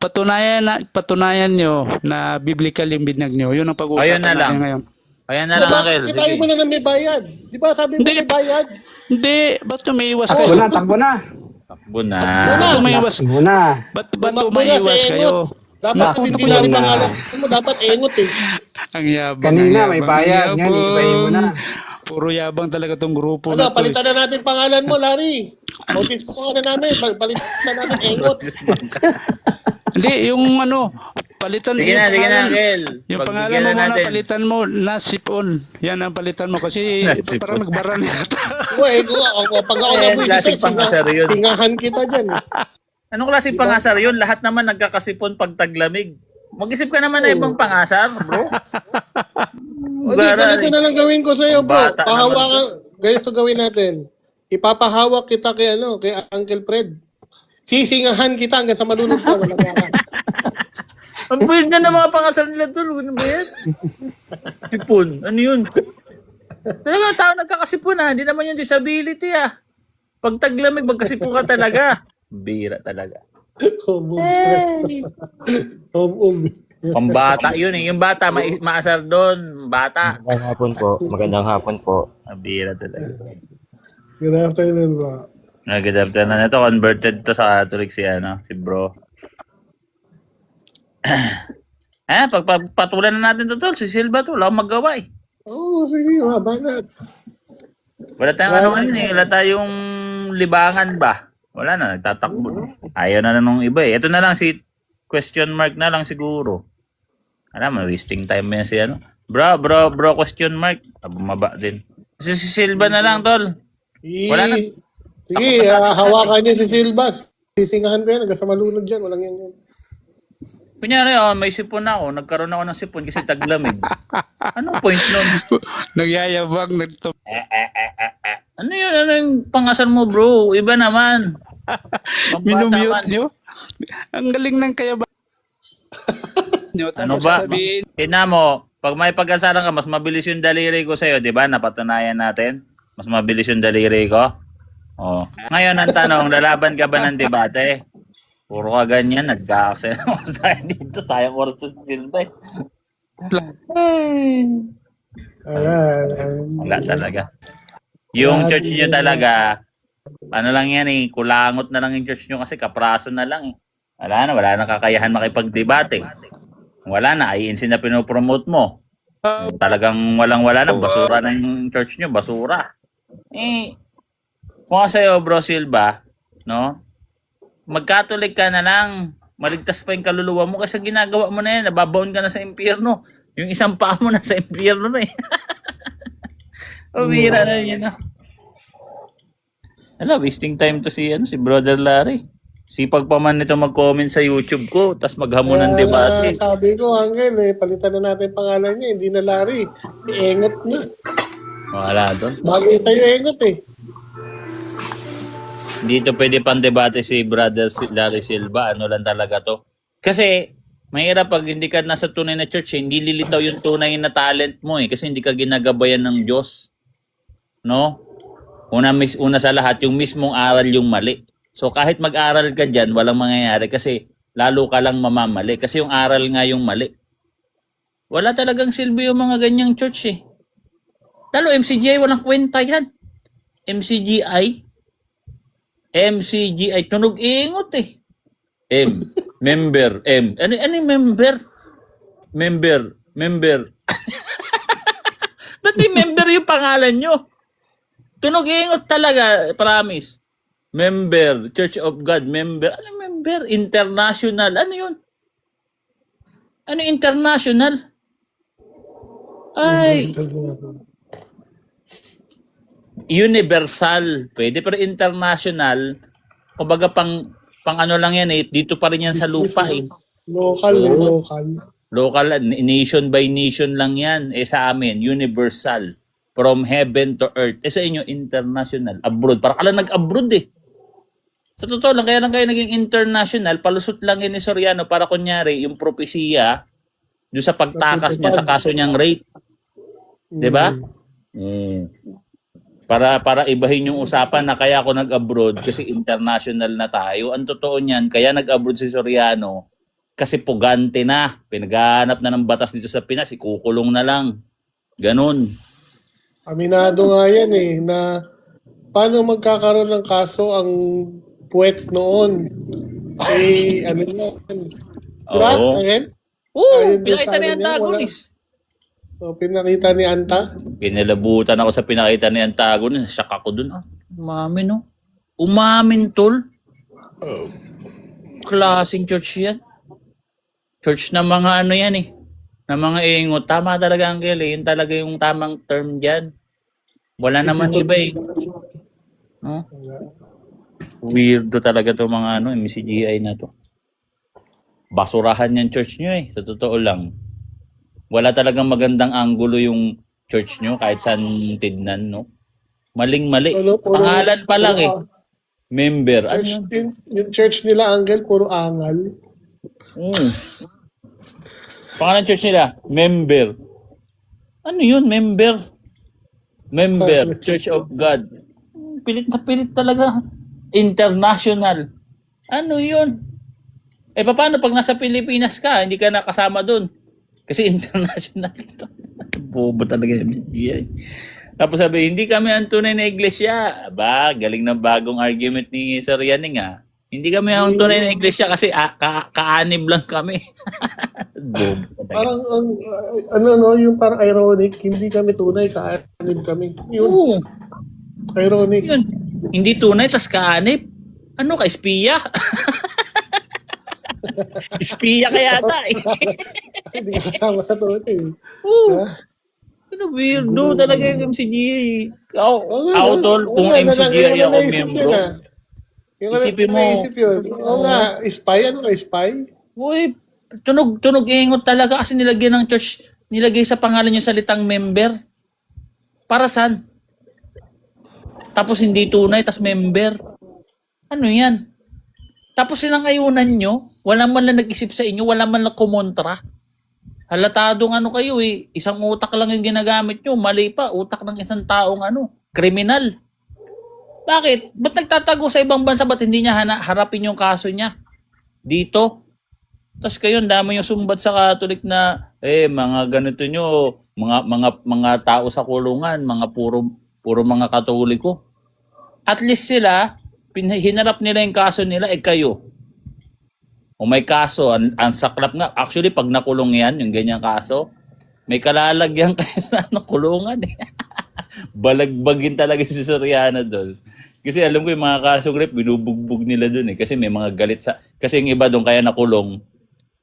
patunayan nyo na biblical yung binyag nyo. Yun ang pag-uusapan Ayun na lang. natin ngayon. Ayan na lang, Uncle. Tayo mo na may bayad. Di ba sabi mo Hindi. may bayad? Hindi, ba't tumiiwas Takbo kayo? na, takbo na. Takbo na. Ba't tumiiwas? Takbo na. Ba't Tumakbo na sa tumiiwas engot. kayo? Dapat Naku, hindi takbo lang na. pangalan mo, dapat engot eh. Ang yabang. Kanina, ang may yabang, bayad. ang Yan, ibahin mo na. Puro yabang talaga tong grupo Ano, na to. palitan na natin pangalan mo, Larry. Notice mo pangalan namin, palitan na natin engot. Hindi, yung palitan. Sige na, Uncle. Yung pangalan Pagbigyan mo na muna, natin. palitan mo, Nasipon. Yan ang palitan mo kasi Nasipon. parang nagbara na yata. Uy, pag ako Eh, nabuhay klaseng pangasar yun. singahan kita dyan. Anong klaseng pangasar yun? Lahat naman nagkakasipon pag taglamig. Mag-isip ka naman na ibang pangasar, bro. O di, ganito na lang gawin ko sa'yo, bro. Bata Pahawakan, ganito gawin natin. Ipapahawak kita kay Uncle Fred. Sisingahan kita hanggang sa malunod ka. Wala ka. Ang weird na ng mga pangasar nila tol. Ano ba yan? Sipon. Ano yun? Talaga, tao nagkakasipon Hindi naman yung disability Pag taglamig, magkasipon ka talaga. Bira talaga. Pambata yun Yung bata, maasar doon. Bata. Magandang hapon po. Bira talaga. Good afternoon, bro. Good afternoon. Ito, converted to sa Catholic si bro. Pagpatulan na natin to, tol. Si Silva to. Wala akong magawa Oo, sige. Banat. Wala tayong wala tayong libangan ba? Wala na, nagtatakbo. Ayaw na nung iba Ito na lang si question mark na lang siguro. Alam mo, wasting time mo yan si Bro, question mark. Bumaba din. Si Silva na lang, tol. Wala na. Sige, hawakan niya si Silva. Sisingahan ko yan. Hanggang sa malunod dyan. Walang yan. Kunyari, may sipon ako. Nagkaroon ako ng sipon kasi taglamig. Anong point nun? Nagyayabang Ano yun? Ano yung pangasar mo, bro? Iba naman. minumute nyo. Ang galing ng kaya ba? Ano ba? Tina mo, pag may pag-asaran ka, mas mabilis yung daliri ko sa'yo, di ba? Napatunayan natin. Mas mabilis yung daliri ko. Oh. Ngayon, ang tanong, lalaban ka ba ng debate? Puro ka ganyan, nagka-access tayo dito. Sayang oras to Silva Wala talaga. Yung church nyo talaga, ano lang yan kulangot na lang yung church nyo kasi kapraso na lang Wala na kakayahan makipagdebate. Wala na, INC na pinopromote mo. Talagang walang-wala na, basura na yung church nyo, basura. Kung sa'yo, bro Silva, no? Mag-Catholic ka na lang, maligtas pa yung kaluluwa mo kasi ginagawa mo na yan, nababaon ka na sa impyerno. Yung isang paa mo na sa impyerno na Umira na yun wasting time to si Brother Larry. Sipag pa man nito mag-comment sa YouTube ko, tas maghamon ng debate. Sabi ko, Angel, palitan na natin pangalan niya. Hindi na Larry. Engot na. Wala doon. Bago tayo engot Dito pwede pang debate si Brother Larry Silva. Ano lang talaga to. Kasi, mahirap pag hindi ka nasa tunay na church, hindi lilitaw yung tunay na talent mo kasi hindi ka ginagabayan ng Diyos. No? Una sa lahat, yung mismong aral yung mali. So kahit mag-aral ka dyan, walang mangyayari kasi lalo ka lang mamamali. Kasi yung aral nga yung mali. Wala talagang silbi yung mga ganyang church Lalo MCGI, walang kwenta yan. MCGI, tunog ingot member, Ano member? Member. Ba't may member yung pangalan nyo? Tunog ingot talaga, promise. Member, Church of God, member. Ano member? International. Ano yun? Ano international? Ay. Universal. Pwede pero international. Kumbaga pang ano lang yan dito pa rin yan sa lupa Local, nation by nation lang yan. Sa amin, universal. From heaven to earth. Sa inyo, international. Abroad. Para ka lang nag-abroad Sa totoo lang, kaya lang kayo naging international, palusot lang ni Soriano para kunyari, yung propesiya, doon sa pagtakas niya sa kaso niyang rape. Diba? Para ibahin yung usapan na kaya ako nag-abroad kasi international na tayo. Ang totoo niyan, kaya nag-abroad si Soriano kasi pugante na. Pinaghahanap na ng batas dito sa Pinas, ikukulong na lang. Ganon. Aminado nga yan na paano magkakaroon ng kaso ang puwet noon. Ano yan? Diba? Pinakita ni Antagonis. Pinakita ni Anta? Pinalabutan ako sa pinakita ni Antagonis. Shock ako dun. Umamin, Umamin, tol. Klaseng church yan. Church na mga ano yan na mga ingot. Tama talaga, Angel. Yun talaga yung tamang term dyan. Wala naman iba No? Weirdo talaga to mga MCGI na to. basurahan yung church nyo eh. Sa totoo lang. Wala talagang magandang anggulo yung church nyo kahit saan tignan, no? Maling-mali. Ano, Pangalan pa lang eh. puro Member. Ano church, yun? yung church nila, Angel, puro angal. Pangalan church nila? Member. Ano yun? Member. Member. Church of God. Pilit na pilit talaga. International. Ano yun? Eh, paano pag nasa Pilipinas ka, hindi ka nakasama dun? Kasi international ito. Bobo talaga yun. Yeah. Tapos sabi, hindi kami ang tunay na iglesia. Aba, galing ng bagong argument ni Sir Yaning ah. Hindi kami ang tunay na iglesia kasi kaanib lang kami. Bobo talaga. Parang, yung parang ironic, hindi kami tunay, kaanib kami. Yun, Oo, ironic. yun. Hindi tunay, tas kaanib. Ano ka, espiya? Espiya ka yata eh. Kasi hindi ka kasama sa tunay. Oo. Ha? Ano, weirdo talaga yung MCGA. Oo nga, Ako tol, oo kung nga, MCGA ngayon ako naisip membro, yun, ah. Yung Isipin mo. naisip yun. Oo nga, spy, ano ka, spy? uy, tunog ingot talaga kasi nilagyan ng church, nilagay sa pangalan yung salitang member. Para saan? Tapos hindi tunay, tas member. Ano yan? Tapos silang ayunan nyo, wala man lang nag-isip sa inyo, wala man lang kumontra. Halatadong ano kayo eh, isang utak lang yung ginagamit nyo, mali pa, utak ng isang taong kriminal. Bakit? Ba't nagtatago sa ibang bansa? Ba't hindi niya harapin yung kaso niya? Dito. Tapos kayo, ang dami yung sumbat sa Catholic na, mga ganito nyo, mga tao sa kulungan, mga puro mga Katoliko. At least sila, hinarap nila yung kaso nila, kayo. O may kaso, ang saklap nga. Actually, pag nakulong yan, yung ganyang kaso, may kalalagyan kayo sa kulungan eh. Balagbagin talaga si Soriano doon. Kasi alam ko yung mga kaso rape, binubugbog nila doon eh. Kasi may mga galit sa... Kasi yung iba doon kaya nakulong,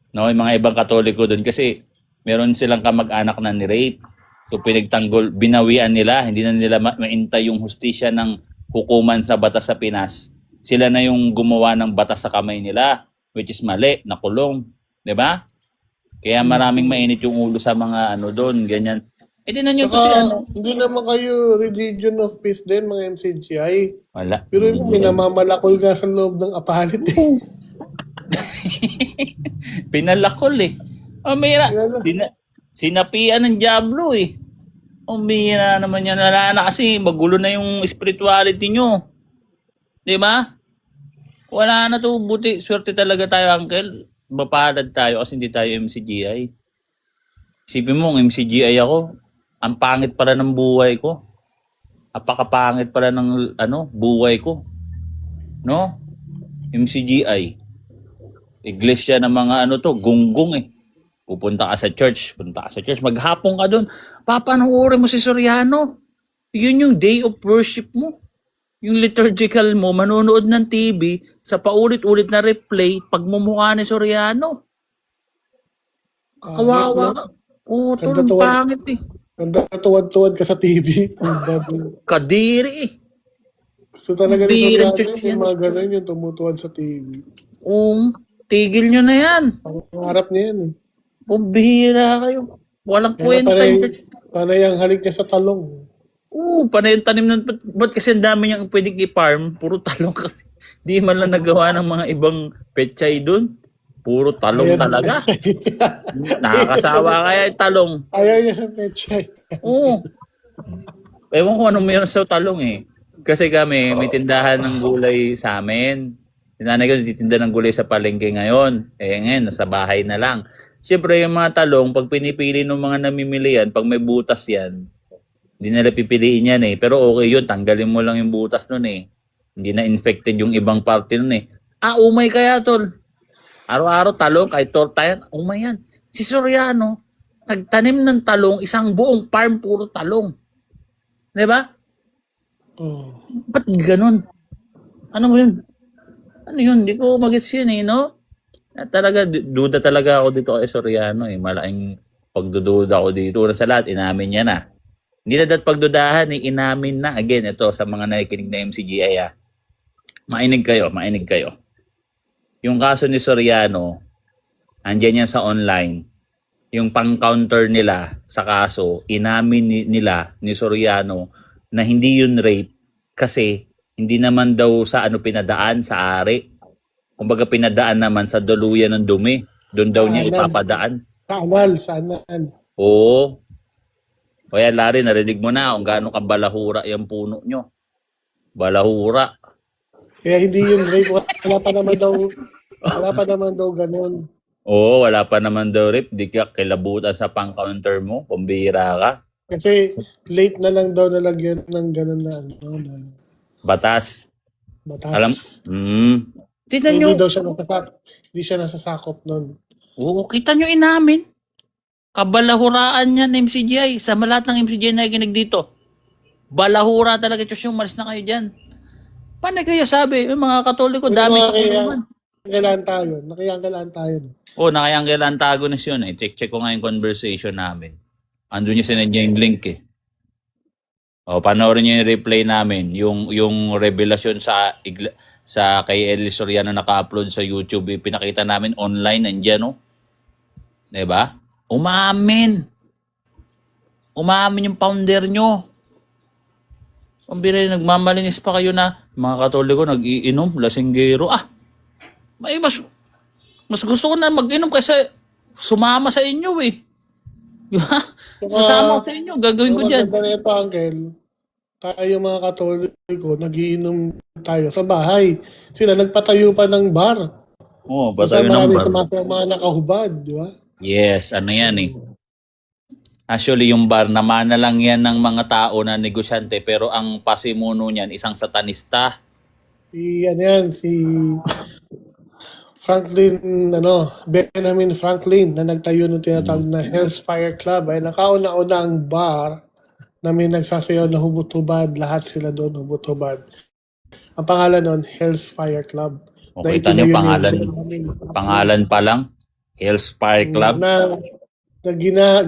no, yung mga ibang Katoliko doon. Kasi meron silang kamag-anak na ni-rape. So pinagtanggol, binawian nila, hindi na nila maintay yung hustisya ng hukuman sa batas sa Pinas. Sila na yung gumawa ng batas sa kamay nila, which is mali, nakulong. 'Di ba? Kaya maraming mainit yung ulo sa mga doon, ganyan. Tinan nyo to si Hindi naman kayo religion of peace din, mga MCGI. Wala. Pero minamamalakol ka sa loob ng apalit eh. Pinalakol eh. Umira. Sinapian ng Diablo eh. Umira naman yan. Wala na kasi magulo na yung spirituality nyo. Di ba? Wala na to. Buti. Swerte talaga tayo, uncle. Mapalad tayo kasi hindi tayo MCGI. Isipin mo, MCGI ako. Ang pangit pala ng buhay ko. Apakapangit pala ng buhay ko. No? MCGI. Iglesia ng mga gunggong eh. Pupunta ka sa church. Maghapon ka doon. Papanoorin mo si Soriano. Yun yung day of worship mo. Yung liturgical mo, manonood ng TV, sa paulit-ulit na replay, pagmumukha ni Soriano. Kawawa ka. Oo, tol, pangit eh. Tuwad-tuwad ka sa TV. Kadiri eh. So talaga ni Bilang Soriano, church yan. yung mga ganun yung tumutuwad sa TV. Oo, tigil nyo na yan. Pangarap niya yan eh. Bumihira kayo. Walang kwenta yung church. Panay ang halik niya sa talong. Oo, panay yung tanim ng... Ba't kasi ang dami niyang pwedeng i-farm? Puro talong kasi. Di man lang nagawa ng mga ibang pechay doon. Puro talong Ayan, talaga. Nakakasawa kaya yung talong. Ayaw niya sa pechay. Oo. Ewan ko anong meron sa talong eh. Kasi kami, may tindahan ng gulay sa amin. Sinanay ko, natitinda ng gulay sa palengke ngayon. Ngayon, nasa bahay na lang. Siyempre, yung mga talong, pag pinipili ng mga namimili yan, pag may butas yan, hindi nila pipiliin yan eh. Pero okay yun, tanggalin mo lang yung butas nun eh. Hindi na infected yung ibang parte nun eh. Umay kaya tol. Araw-araw talong, kahit torta yan, umay yan. Si Soriano, nagtanim ng talong, isang buong farm, puro talong. Diba? Ba't ganun? Ano mo yun? Ano yun? Hindi ko magets yun eh, no? Talaga, duda talaga ako dito kay Soriano eh. Malaking pagdududa ako dito. Una sa lahat, inamin niya na. Hindi na dapat pagdudahan eh, inamin na. Again, ito sa mga nakikinig na MCGI Mainig kayo. Yung kaso ni Soriano, andyan yan sa online, yung pang-counter nila sa kaso, inamin nila ni Soriano na hindi yun rape kasi hindi naman daw sa ano pinadaan, sa ari. Kumbaga pinadaan naman sa daluyan ng dumi. Doon daw niya ipapadaan. Sa anal. Oo. O yan, Larry, narinig mo na kung gaano kabalahura yung puno nyo. Balahura. Kaya hindi yun rape. Wala pa naman daw ganun. Oo, wala pa naman daw rape. Di ka kilabutan sa pang-counter mo. Pambira ka. Kasi late na lang daw nalagyan ng ganun na Batas. batas. Alam, tignan nyo. Hindi siya nasasakop nun. Oo, kita nyo inamin. Kabalahuraan yan, MCGI. Sa lahat ng MCGI na nakikinig dito. Balahura talaga. Diyos yung malis na kayo dyan. Paano kaya sabi? Mga Katoliko, dami sa kulungan. Nakiyanggalaan tayo. Oo, nakayanggal antagonist yun. Check ko nga yung conversation namin. Andun niya sinadya yung link eh. O, panoorin niyo yung replay namin. Yung revelasyon sa kay Eli Soriano naka-upload sa YouTube. Pinakita namin online, nandiyan no? Diba? Umamin yung founder nyo. Pambira, nagmamalinis pa kayo na mga Katoliko nag-iinom, lasinggero. May mas gusto ko na mag-inom kaysa sumama sa inyo eh. Diba? Sasama sa inyo, gagawin ko dyan. Maganda ito, Uncle. Tayo mga Katoliko, nagiinom tayo sa bahay. Sila nagpatayo pa ng bar. Oo, patayo ng bar. Sa mga nakahubad, di ba? Yes, ano yan eh. Actually, yung bar, naman na lang yan ng mga tao na negosyante, pero ang pasimuno niyan, isang satanista. Si Benjamin Franklin na nagtayo ng tinatawag na Hell's Fire Club ay nakauna-unang bar na may nagsasayaw na hubot-hubad. Lahat sila doon hubot-hubad. Ang pangalan nun, Hell's Fire Club. Okay, tanyo pangalan pa lang, Hell's Fire Club. Na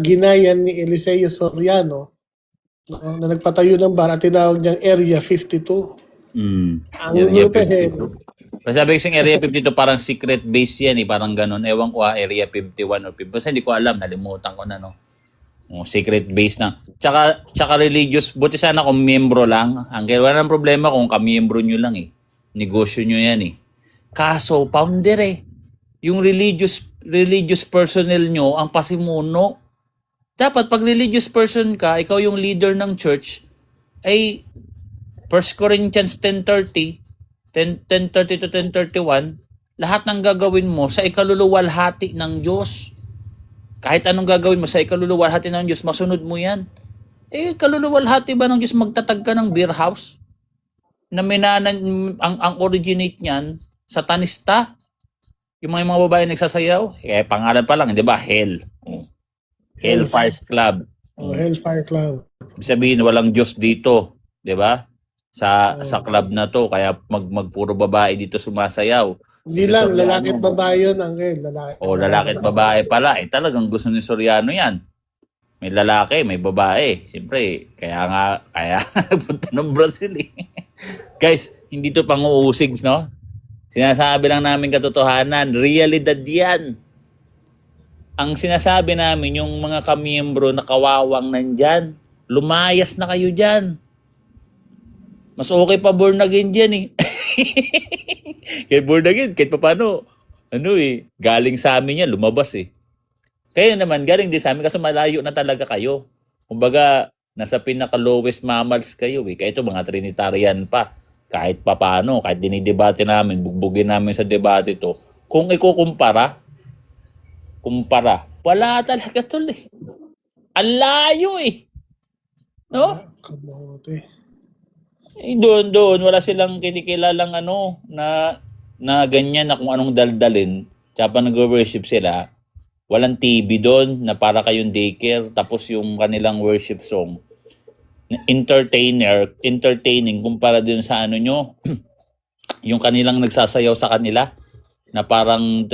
ginayan ni Eliseo Soriano na nagpatayo ng bar at tinawag niyang Area 52. Area 52. Sabi kasing Area 52 parang secret base yan eh, parang ganun. Ewan ko Area 51 or 50. Basta hindi ko alam, nalimutan ko na no. Secret base na. Tsaka religious, buti sana kung miyembro lang. Wala nang problema kung kamiyembro nyo lang eh. Negosyo nyo yan eh. Kaso, founder eh. Yung religious personnel nyo, ang pasimuno. Dapat pag religious person ka, ikaw yung leader ng church, ay 1 Corinthians 10:30 to 10:31, lahat ng gagawin mo sa ikaluluwalhati ng Diyos. Kahit anong gagawin mo sa ikaluluwalhati ng Diyos, masunod mo yan. Kaluluwalhati ba ng Diyos magtatag ka ng beer house? Na ang originate niyan, satanista. Yung mga babae nagsasayaw, pangalan pa lang, di ba? Hellfire Club. Hellfire Club. Sabihin, walang Diyos dito, di ba? Sa club na to, kaya magpuro babae dito sumasayaw. Hindi lang, lalaki at babae yun, Angel. Lalaki at babae pala. Talagang gusto ni Soriano yan. May lalaki, may babae. Siyempre, kaya nagpunta ng Brazil eh. Guys, hindi to pang-uusig, no? Sinasabi lang namin katotohanan. Realidad yan. Ang sinasabi namin, yung mga kamiyembro na kawawang nandyan, lumayas na kayo dyan. Mas okay pa born again dyan eh. Kaya born again, kahit pa paano, galing sa amin yan, lumabas eh. Kayo naman, galing din sa amin kasi malayo na talaga kayo. Kumbaga, nasa pinaka-lowest mammals kayo eh. Kaya ito, mga Trinitarian pa. Kahit pa paano, kahit dinidebate namin, bugbugin namin sa debate to. Kung ikukumpara, wala talaga tol eh. Ang layo eh. No? Kamote. Doon, wala silang kinikilalang na ganyan na kung anong daldalin. Tsaka nag-worship sila. Walang TV doon na para kayong daycare. Tapos yung kanilang worship song, entertaining kumpara din sa nyo. Yung kanilang nagsasayaw sa kanila na parang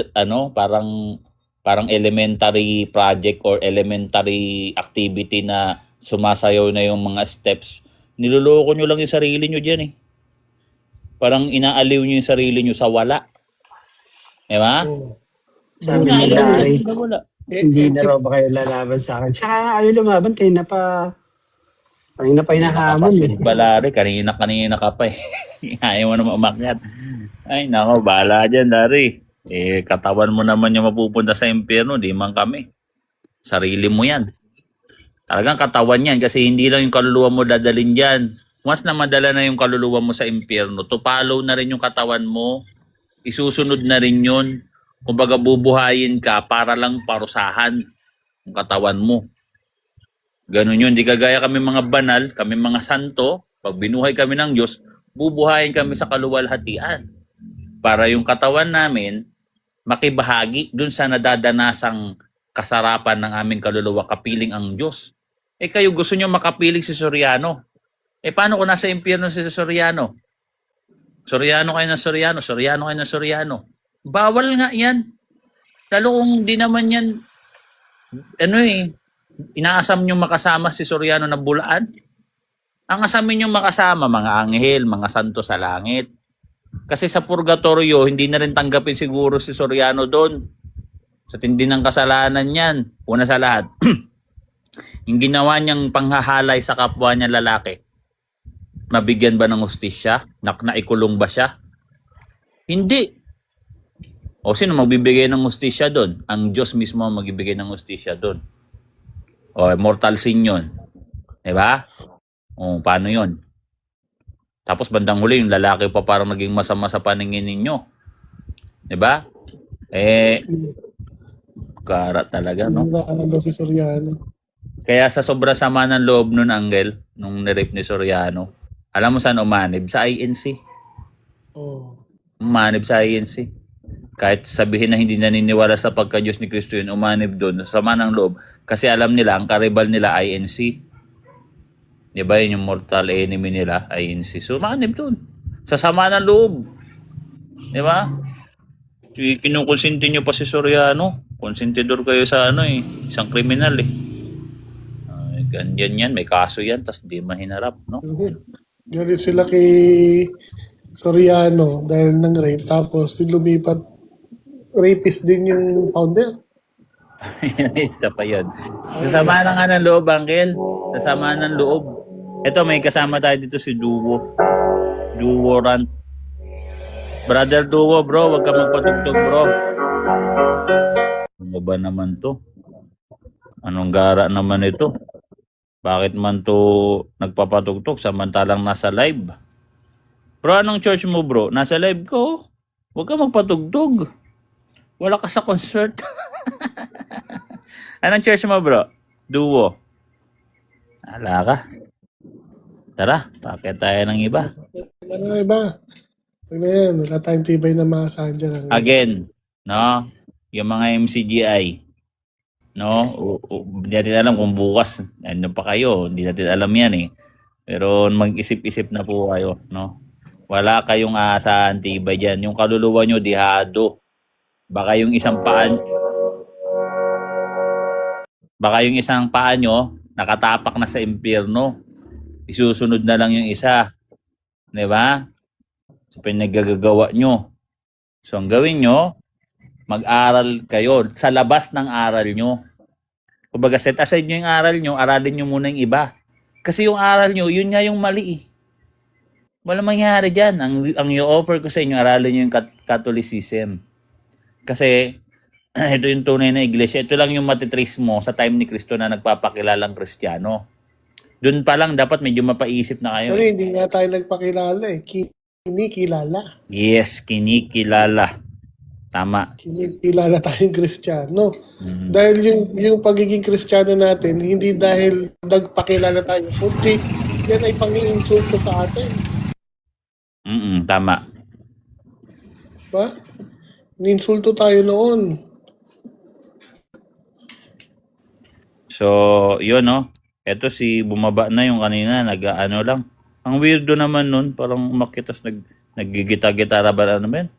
elementary project or elementary activity na sumasayaw na yung mga steps. Niloloko nyo lang yung sarili nyo dyan eh. Parang inaaliw nyo yung sarili nyo sa wala. Diba? Sabi Wala, ni ayaw niya. Larry, Wala. hindi na raw ba kayo lalaban sa akin? Tsaka ayaw lumaban, kanina pa hinahamon eh. Nakapasid balari, kanina ka pa eh. Ayaw mo naman umakyat. Ay, nako, bahala dyan, Dari. Katawan mo naman yung mapupunta sa impyerno, di man kami. Sarili mo yan. Talagang katawan yan kasi hindi lang yung kaluluwa mo dadalhin dyan. Once na madala na yung kaluluwa mo sa impyerno, to follow na rin yung katawan mo. Isusunod na rin yun. Kumbaga bubuhayin ka para lang parusahan yung katawan mo. Ganun yun. Di kagaya kami mga banal, kami mga santo, pag binuhay kami ng Diyos, bubuhayin kami sa kaluwalhatian. Para yung katawan namin, makibahagi dun sa nadadanasang kasarapan ng aming kaluluwa, kapiling ang Diyos. Kayo gusto nyo makapiling si Soriano. Paano kung nasa impyerno si Soriano? Soriano kayo ng Soriano, Soriano kayo ng Soriano. Bawal nga yan. Lalo kung di naman yan, inaasam nyo makasama si Soriano na bulaan. Ang asamin nyo makasama, mga anghel, mga santo sa langit. Kasi sa purgatorio, hindi na rin tanggapin siguro si Soriano doon. Sa tindi ng kasalanan niyan, una sa lahat, yung ginawa niyang panghahalay sa kapwa niya lalaki, mabigyan ba ng hustisya? Naikulong ba siya? Hindi. O sino magbibigay ng hustisya doon? Ang Diyos mismo ang magbibigay ng hustisya doon. O mortal sin yun. Diba? O paano yun? Tapos bandang huli, yung lalaki pa parang naging masama sa paningin ninyo. Diba? Karat talaga, no? Wala si Soriano. Kaya sa sobrang sama ng loob nun, Angel, nung nirape ni Soriano, alam mo saan umanib? Sa INC. Oh. Umanib sa INC. Kahit sabihin na hindi naniniwala sa pagka-Diyos ni Kristo yun, umanib doon. Sa sama ng loob. Kasi alam nila, ang karibal nila, INC. Diba yun yung mortal enemy nila, INC. So, umanib doon. Sa sama ng loob. Diba? Kinukonsinti nyo pa si Soriano. Konsentidor kayo sa isang kriminal eh. Ganyan yan, may kaso yan, tas di mahinarap, no? Galit sila kay Soriano dahil ng rape. Tapos lumipat, rapist din yung founder. Isa pa yun. Kasama na nga ng loob, Angel. Kasama ng loob. Ito, may kasama tayo dito si Duwo. Duwo Rant. Brother Duwo, bro, wag ka magpatugtog, bro. Ano ba naman to? Anong gara naman ito? Bakit man to nagpapatugtog samantalang nasa live? Bro, anong church mo, bro? Nasa live ko. Huwag ka magpatugtog. Wala ka sa concert. Anong church mo, bro? Duwo. Ala ka. Tara, pakit tayo ng iba. Ano iba? Ano yan? Wala tayong tibay na maasahan dyan. Again, no? Yung mga MCGI, no? Hindi natin alam kung bukas, ano pa kayo, hindi natin alam yan eh. Pero mag-isip-isip na po kayo, no? Wala kayong aasahan tibay dyan. Yung kaluluwa nyo, dihado. Baka yung isang paa nyo, nakatapak na sa impyerno. Isusunod na lang yung isa. Diba? So, pinaggagawa nyo. So, ang gawin nyo, mag-aral kayo sa labas ng aral nyo. Kumbaga, set aside nyo yung aral nyo, aralin nyo muna yung iba. Kasi yung aral nyo, yun nga yung mali eh. Walang mangyari dyan. Ang i-offer ko sa inyo, aralin nyo yung Catholicism. Kasi, ito yung tunay na iglesia. Ito lang yung matitrace mo sa time ni Kristo na nagpapakilalang Kristiyano. Doon pa lang, dapat medyo mapaisip na kayo. Pero hindi nga tayo nagpakilala eh. Kinikilala. Yes, kinikilala. Tama. Kinikilala tayong Kristiyano. Dahil yung pagiging Kristiyano natin, hindi dahil nagpakilala tayo. Kundi yan ay pang-iinsulto sa atin. Tama. Diba? Ininsulto tayo noon. So, yun no. Eto si bumaba na yung kanina, nag-ano lang. Ang weirdo naman nun, parang umakyat tas naggigita-gitara ba ano ba yun?